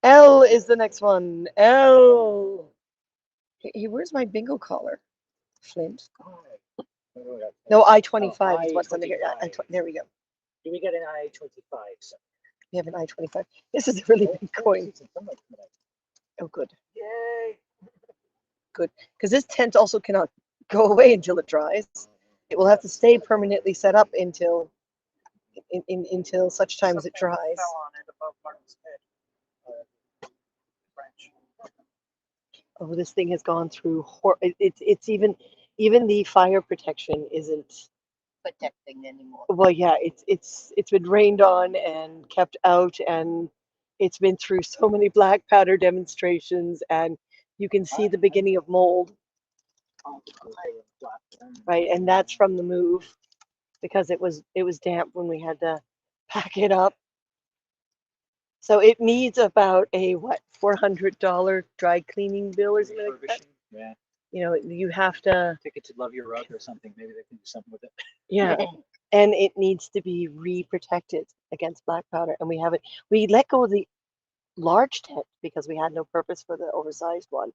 L is the next one. L. Hey, where's my bingo collar? Flint. No, I-25 is what's under here. There we go. Do we get an I-25? We have an I-25. This is a really big coin. Oh, good. Yay. Good. Because this tent also cannot go away until it dries. It will have to stay permanently set up until such time as it dries. Fell on it above Martin's head. French. Oh, this thing has gone through. It's even the fire protection isn't Protecting anymore. well. Yeah, it's been rained on and kept out, and it's been through so many black powder demonstrations, and you can see the beginning of mold. Right, and that's from the move, because it was damp when we had to pack it up. So it needs about a $400 dry cleaning bill or something like that. Yeah. You know, you have to. Take it to Love Your Rug or something. Maybe they can do something with it. Yeah, and it needs to be re-protected against black powder, and we haven't. We let go of the large tent because we had no purpose for the oversized one,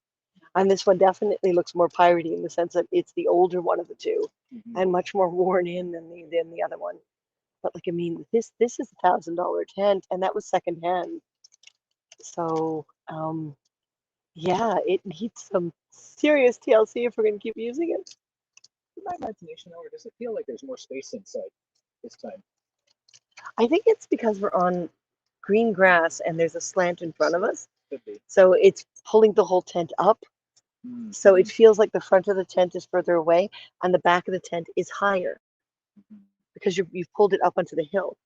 and this one definitely looks more piratey in the sense that it's the older one of the two, and much more worn in than the other one. But like, I mean, this is $1,000 tent, and that was secondhand. So yeah, it needs some serious TLC if we're gonna keep using it. My imagination, or does it feel like there's more space inside this time? I think it's because we're on green grass and there's a slant in front of us. Could be. So it's pulling the whole tent up. So it feels like the front of the tent is further away and the back of the tent is higher because you've pulled it up onto the hill.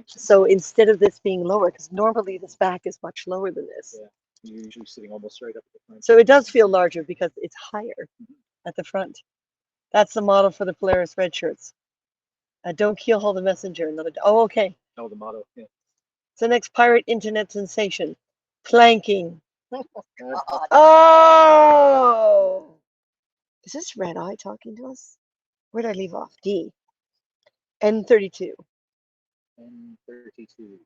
So instead of this being lower, because normally this back is much lower than this. Yeah, you're usually sitting almost right up at the front. So it does feel larger because it's higher at the front. That's the model for the Polaris red shirts. Don't keelhaul the messenger. Oh, okay. Oh, the motto. Yeah. It's the next pirate internet sensation. Planking. God. Oh! Is this Red Eye talking to us? Where did I leave off? D. N32. N32.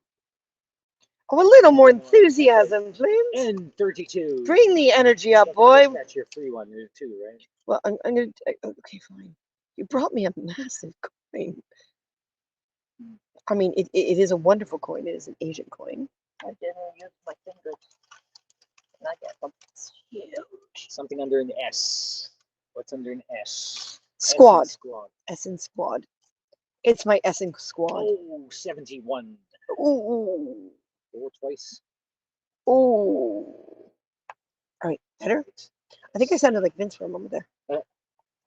Oh, a little more enthusiasm, please. N32. Bring the energy up, boy. That's your free one too, right? Well, I'm gonna. Okay, fine. You brought me a massive coin. I mean, it is a wonderful coin. It is an Asian coin. I didn't use my fingers. And I get them. It's huge. Something under an S. What's under an S? Squad. Squad. Essen Squad. It's my Essen Squad. Oh, 71. Ooh. 4 twice. Ooh. All right, better? I think I sounded like Vince for a moment there.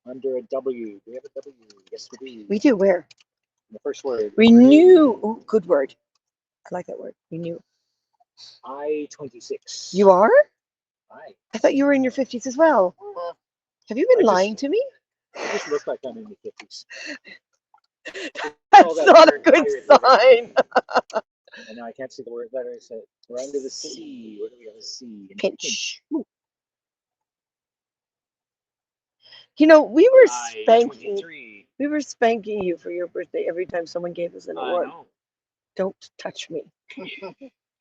Under a W. Do we have a W? Yes, we do. We do, where? The first word. Renew. Oh, good word. I like that word. Renew. I-26. You are? I I thought you were in your 50s as well. Have you been lying to me? just look like I'm in the 50s. That's that not a word good pirate sign. And now I can't see the word letter. So we're under the C. What do we have? A C. Pinch. You know, we were spanking. I-23. We were spanking you for your birthday every time someone gave us an award. know. Don't touch me.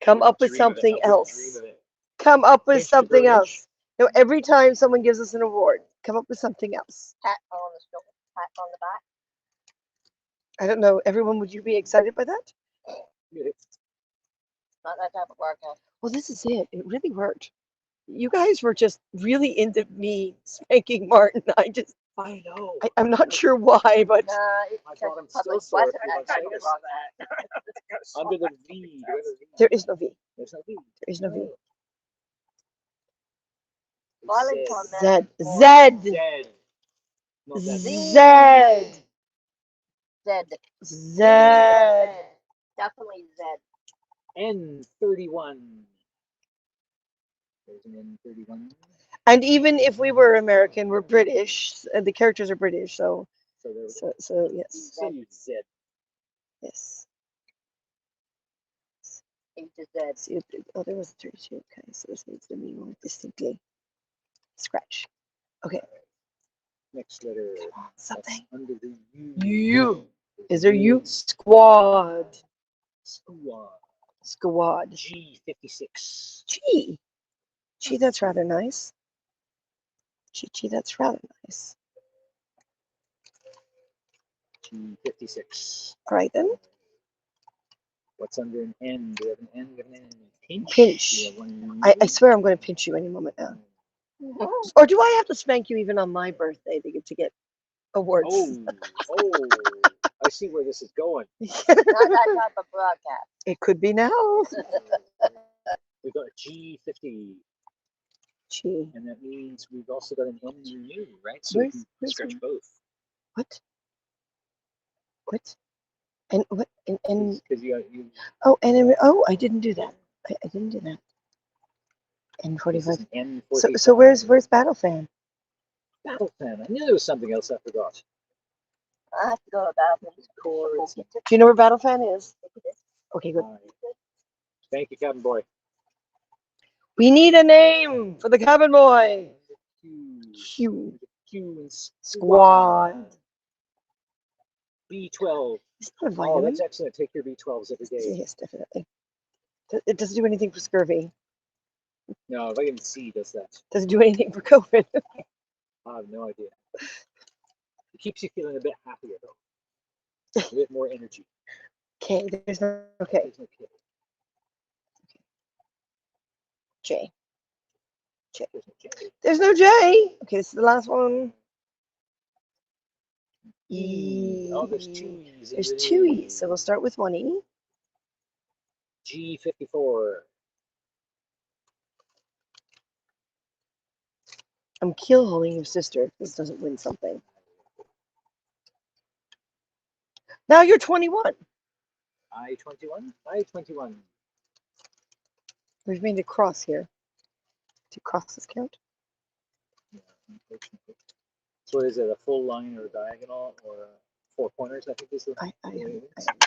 Come up with Dream of it. something I would else. dream of it. Come up with Pinch the something Grinch. else. No, every time someone gives us an award, come up with something else. Pat on the shoulder. Pat on the back. I don't know. Everyone, would you be excited by that? Not that type of workout. Well, this is it. It really worked. You guys were just really into me spanking Martin. I know. I'm not sure why, but Nah, it's I just thought I'm public still sore. weapon. People are saying this. Under the V. Do we have a V? there is no V. There's no V. There is no V. Violence on Z. that. Z. Z. Not that. Z. Z. Z. Definitely Z. N31. There's an N31. And even if we were American, we're British. The characters are British, so So there yes, Z. yes. A to Z. See, oh, there was a 32. Okay, so this needs to be more distinctly. Scratch. Okay. Next letter. Something. That's under the U. U. Is there U? Squad. Squad. Squad. G56. Gee. Gee, that's rather nice. Gee, that's rather nice. G56. All right then. What's under an N? Do we have an N? Do we have an N? Pinch. Pinch. Do we have one? I swear I'm going to pinch you any moment now. Or do I have to spank you even on my birthday to get awards? Oh, I see where this is going. Not that type of broadcast. It could be now. We've got a G50, Gee. and that means we've also got an N near you, right? So we can stretch both. What? What? And what? And Because you. oh, and I didn't do that. I didn't do that. N45. N45. So where's Battle Fan? Battle Fan. I knew there was something else I forgot. I have to go about it. Chords. Do you know where Battle Fan is? Okay, good. Thank you, Cabin Boy. We need a name for the cabin boy. Q. Q Squad. B12. Is that a Oh, vitamin? that's excellent. Take your B12s every day. Yes, definitely. It doesn't do anything for scurvy. No, vitamin C does that. Doesn't do anything for COVID. I have no idea. It keeps you feeling a bit happier, though. A bit more energy. Okay, there's no okay. There's no K. J. There's no J. There's no J. Okay, this is the last one. E. Oh, there's two E's. There's two E's, so we'll start with one E. G54. I'm keelholing your sister if this doesn't win something. Now you're 21. I-21. I-21. We've made a cross here. Do crosses count? Yeah, unfortunately. So is it a full line or a diagonal or 4 pointers? I think is the. I have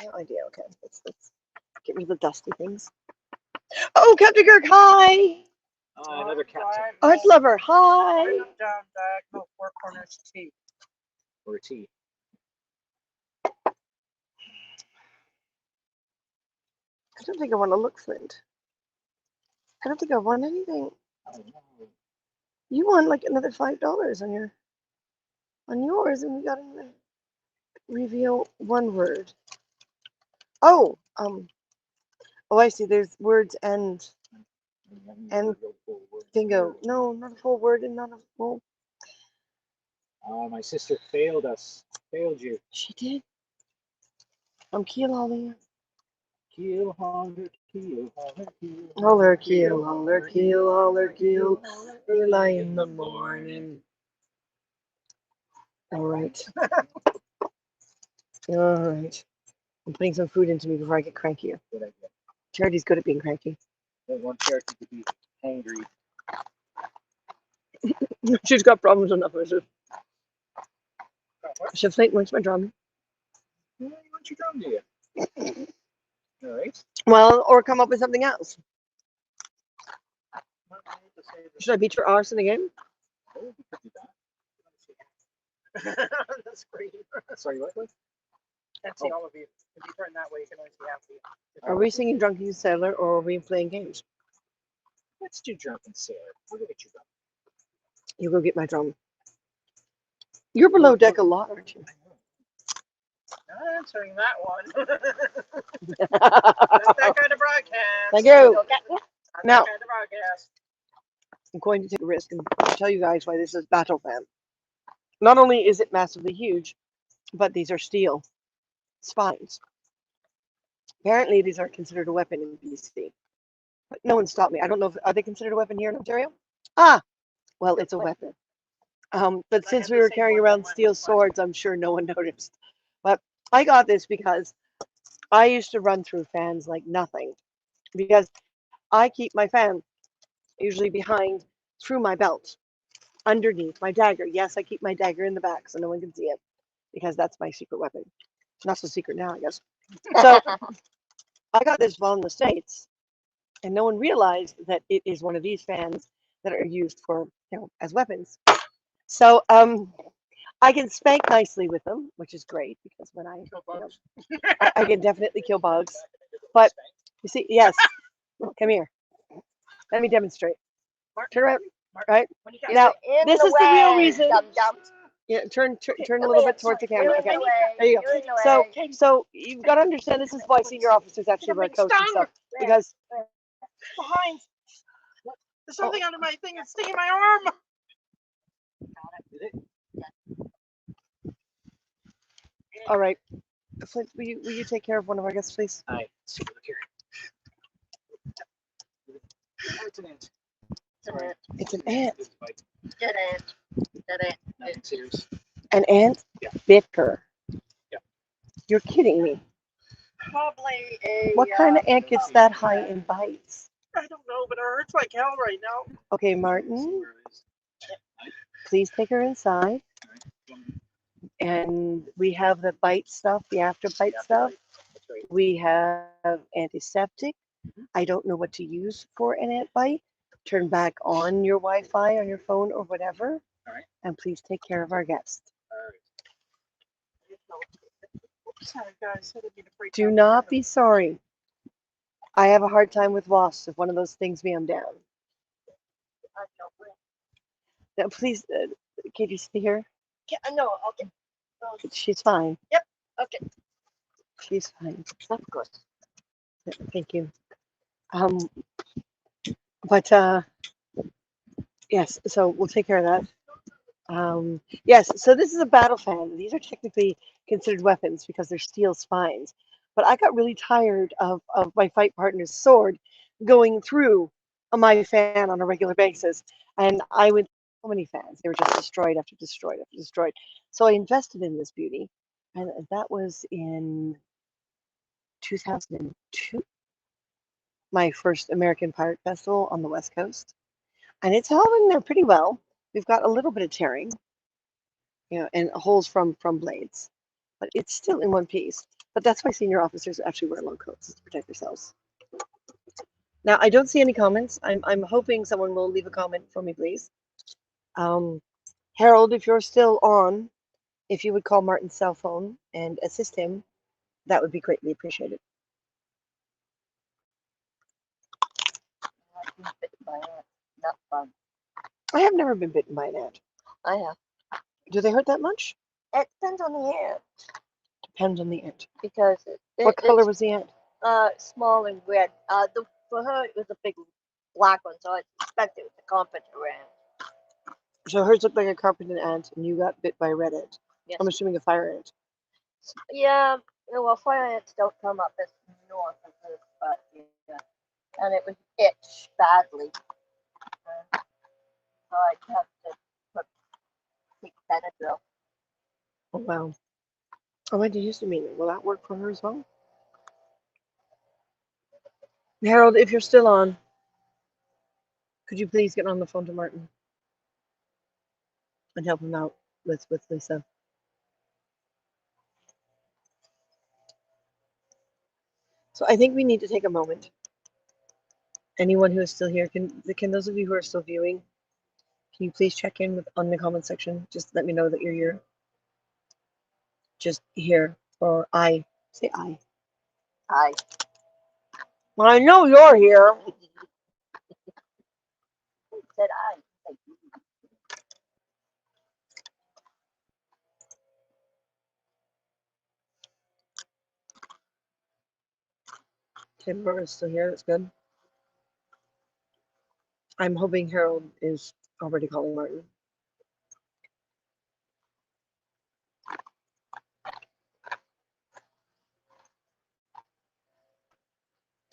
no idea. Okay, let's get rid of the dusty things. Oh, Captain Kirk, hi! Another cat Oh, it's Lover. Hi. Right up, down, diagonal, four corners, T. or a T. I don't think I want to look, Flint. I don't think I won anything. I don't know. You won like another $5 on yours, and you got to reveal one word. Oh, I see. There's words and bingo. No, not a full word and not a full. My sister failed us. Failed you. She did. I'm keel hauling. CarrHunger, CarrHunger, Holler keel, holler keel, holler keel. Early in the morning. All right. All right. I'm putting some food into me before I get crankier. Good idea. Charity's good at being cranky. Don't want Charity to be angry. She's got problems enough with it. Chef Flint wants my drum. Well, you want your drum, do you? All right. Well, or come up with something else. Should I beat your arse in the game? Oh, we could do On the screen. that. Sorry, what? Can't see all of you. If you turn that way, you can only see half of you. Are we singing Drunken Sailor or are we playing games? Let's do Drunken Sailor. We'll get your drum. You go get my drum. You're below deck a lot, aren't you? Not answering that one. Not that kind of broadcast. Thank you. Not Now- that kind of broadcast. I'm going to take a risk and tell you guys why this is Battle Fan. Not only is it massively huge, but these are steel spines. Apparently, these are considered a weapon in BC. But no one stopped me. I don't know if are they considered a weapon here in Ontario? Ah, well, it's a weapon. But since we were carrying around steel swords, I'm sure no one noticed. But I got this because I used to run through fans like nothing. Because I keep my fan usually behind through my belt, underneath my dagger. Yes, I keep my dagger in the back so no one can see it because that's my secret weapon. Not so secret now, I guess. So I got this while in the States, and no one realized that it is one of these fans that are used for, as weapons. So I can spank nicely with them, which is great because when I can definitely kill bugs. But you see, yes, come here. Let me demonstrate. Turn around. Right When you got now, In this the is the real way, reason. dum-dum. Yeah, turn a Come little here. bit towards the You're camera. in Okay, the way. there you You're in go. the way. So you've got to understand this is why senior officers actually wear coats and stuff because behind. There's something under my thing that's sticking my arm. all right, Flint, will you take care of one of our guests, please? Aye. See, look here. Oh, it's an ant. Sorry. It's an ant. Dead end. Dead end. Nothing serious. An ant Yeah. bit her. Yeah. You're kidding me. Probably a. What kind of ant gets that high and bites? I don't know, but it hurts like hell right now. Okay, Martin, please take her inside. And we have the bite stuff, the after bite stuff. That's right. We have antiseptic. I don't know what to use for an ant bite. Turn back on your Wi-Fi on your phone or whatever. All right. And please take care of our guest. All right. Sorry, guys. I didn't mean to freak Do out. not be sorry. I have a hard time with wasps. If one of those things me, I'm down. Now, please, Katie, stay here. No, okay. She's fine. Yep. Okay. She's fine. Of course. Thank you. But yes, so we'll take care of that. Yes, so this is a battle fan. These are technically considered weapons because they're steel spines. But I got really tired of my fight partner's sword going through my fan on a regular basis. And I went so many fans. They were just destroyed after destroyed after destroyed. So I invested in this beauty. And that was in 2002, my first American Pirate Festival on the West Coast. And it's held in there pretty well. We've got a little bit of tearing, and holes from blades, but it's still in one piece. But that's why senior officers actually wear long coats to protect themselves. Now, I don't see any comments. I'm hoping someone will leave a comment for me, please. Harold, if you're still on, if you would call Martin's cell phone and assist him, that would be greatly appreciated. I've been bitten by ants. Not fun. I have never been bitten by an ant. I have. Do they hurt that much? It depends on the ant Depends on the ant. because What color it's was the ant? small and red. For her it was a big black one, so I suspect it was a carpenter ant. So hers looked like a carpenter ant, and you got bit by a red ant. Yes. I'm assuming a fire ant. Yeah. Well, fire ants don't come up as north as this, but yeah. And it would itch badly. So I'd have to take Benadryl. Oh, wow. I went to Houston meeting. Will that work for her as well? Harold, if you're still on, could you please get on the phone to Martin and help him out with Lisa? So I think we need to take a moment. Anyone who is still here, can those of you who are still viewing, can you please check in on the comment section? Just let me know that you're here. Just here, or I. Say I. I. Well, I know you're here. Said I. Timber is still here. That's good. I'm hoping Harold is already calling Martin.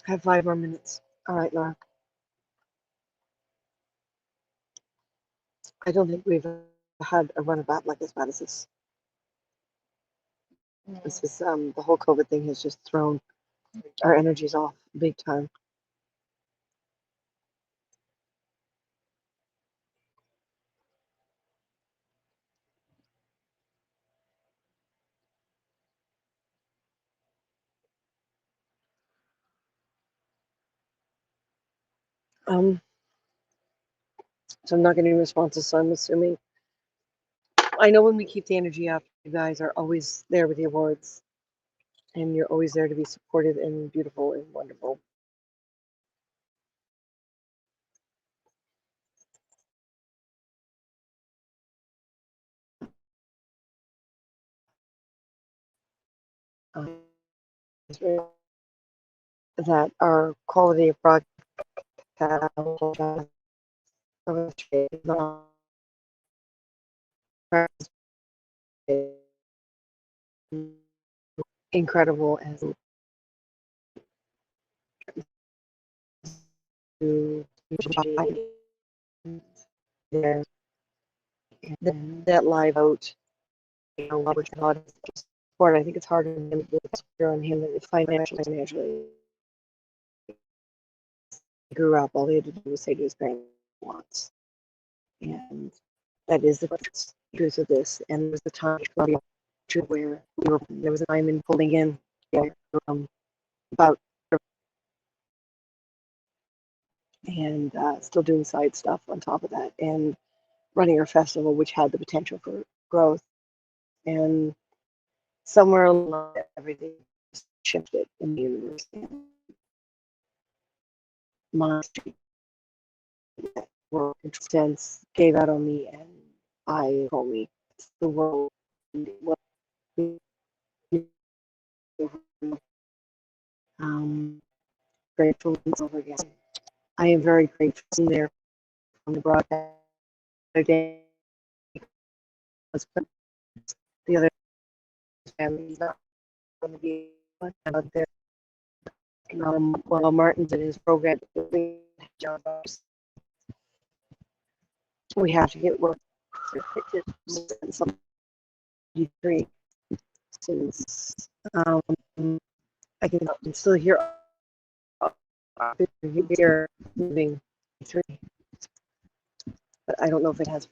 I have 5 more minutes. All right, Laura. I don't think we've had a run of that like as bad as this. This is the whole COVID thing has just thrown our energies off big time. So I'm not getting responses, so I'm assuming. I know when we keep the energy up, you guys are always there with the awards, and you're always there to be supportive and beautiful and wonderful. That our quality of broadcast is not incredible as to there and then that live out, you know, which not support. I think it's harder on him than financially. He grew up, all he had to do was say to his parents once. And that is the truth of this. And there was a time where there was a time in pulling in about and still doing side stuff on top of that and running our festival, which had the potential for growth. And somewhere along everything shifted in the universe. And my world sense gave out on me, and I told me the world. Grateful over again. I am very grateful there from the broadcast day. The other family not going to be out there. While Martin's in his program, we have to get work. Some 3 since I can still hear here moving 3, but I don't know if it has.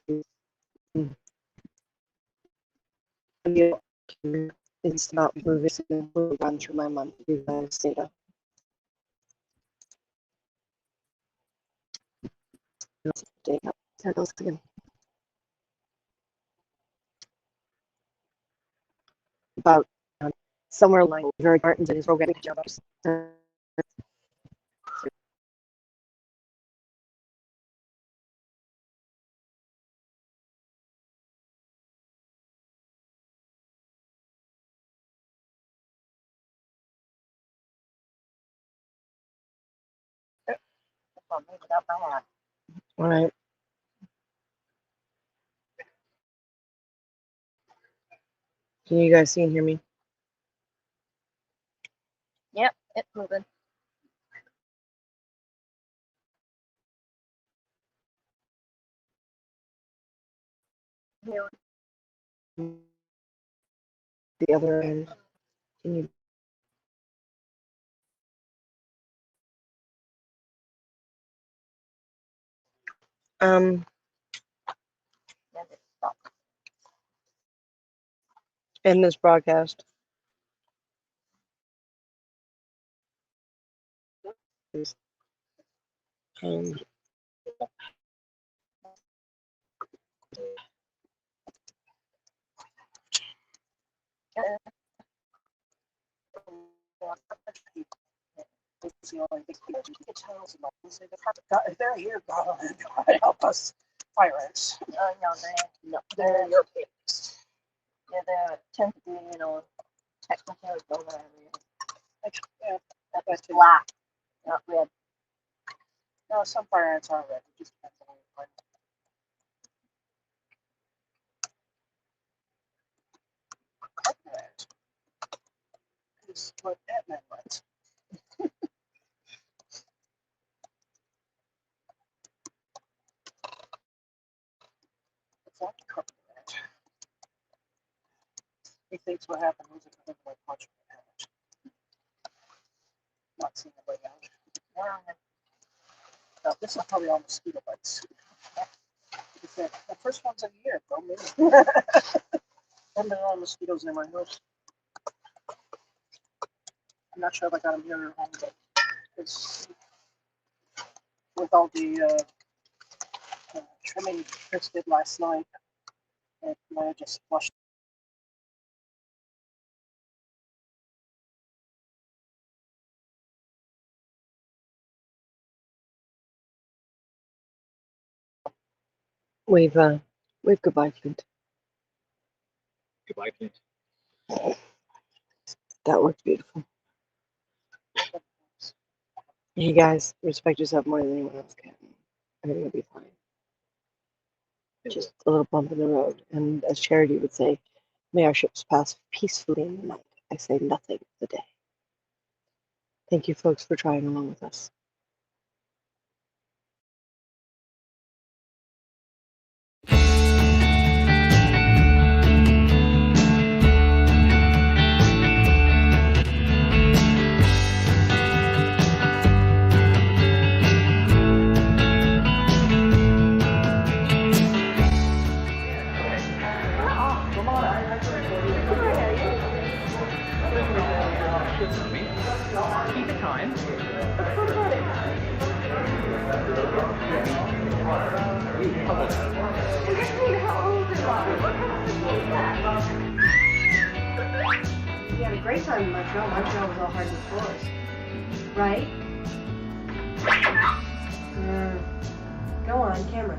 It's not moving. It's run through my monthly data. There it goes again. About somewhere along very Martin's and his programming jobs. Without my hat. All right. Can you guys see and hear me? Yep, it's moving. Here. The other end. Can you? Yeah, it stopped. In this broadcast. Um, It's the only thing we can tell is about this. If they're here, God help us. Fire ants. No, They're your pigs. yeah, they tend to be, technically over Yeah, that's black, not red. no, some fire ants are red. It just depends on where you find them. Carpet ant is what Ant-Man writes. It's like a carpet ant. He thinks what happened was a kind of like punch ant. Not seeing the way out. Now, this is probably all mosquito bites. The first one's of the year, bro. Maybe. I've been all mosquitoes in my house. I'm not sure if I got them here at home, but it's with all the trimming Chris did last night, and I just flushed. wave goodbye, Flint. Goodbye, Clint. That worked beautiful. Hey guys, respect yourself more than anyone else can. Everything will be fine. Just a little bump in the road. And as Charity would say, may our ships pass peacefully in the night. I say nothing of the day. Thank you folks for trying along with us. Keep it time. We had a great time in Montreal. Montreal was all hardwood floors. Right? Go on, camera.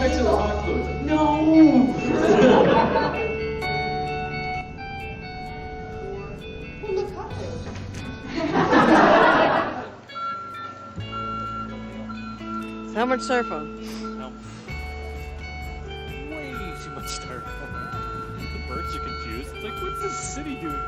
back to the hot clothes. No! Well, look, cocktails. How much styrofoam? No. Way too much styrofoam. The birds are confused. It's like, what's this city doing?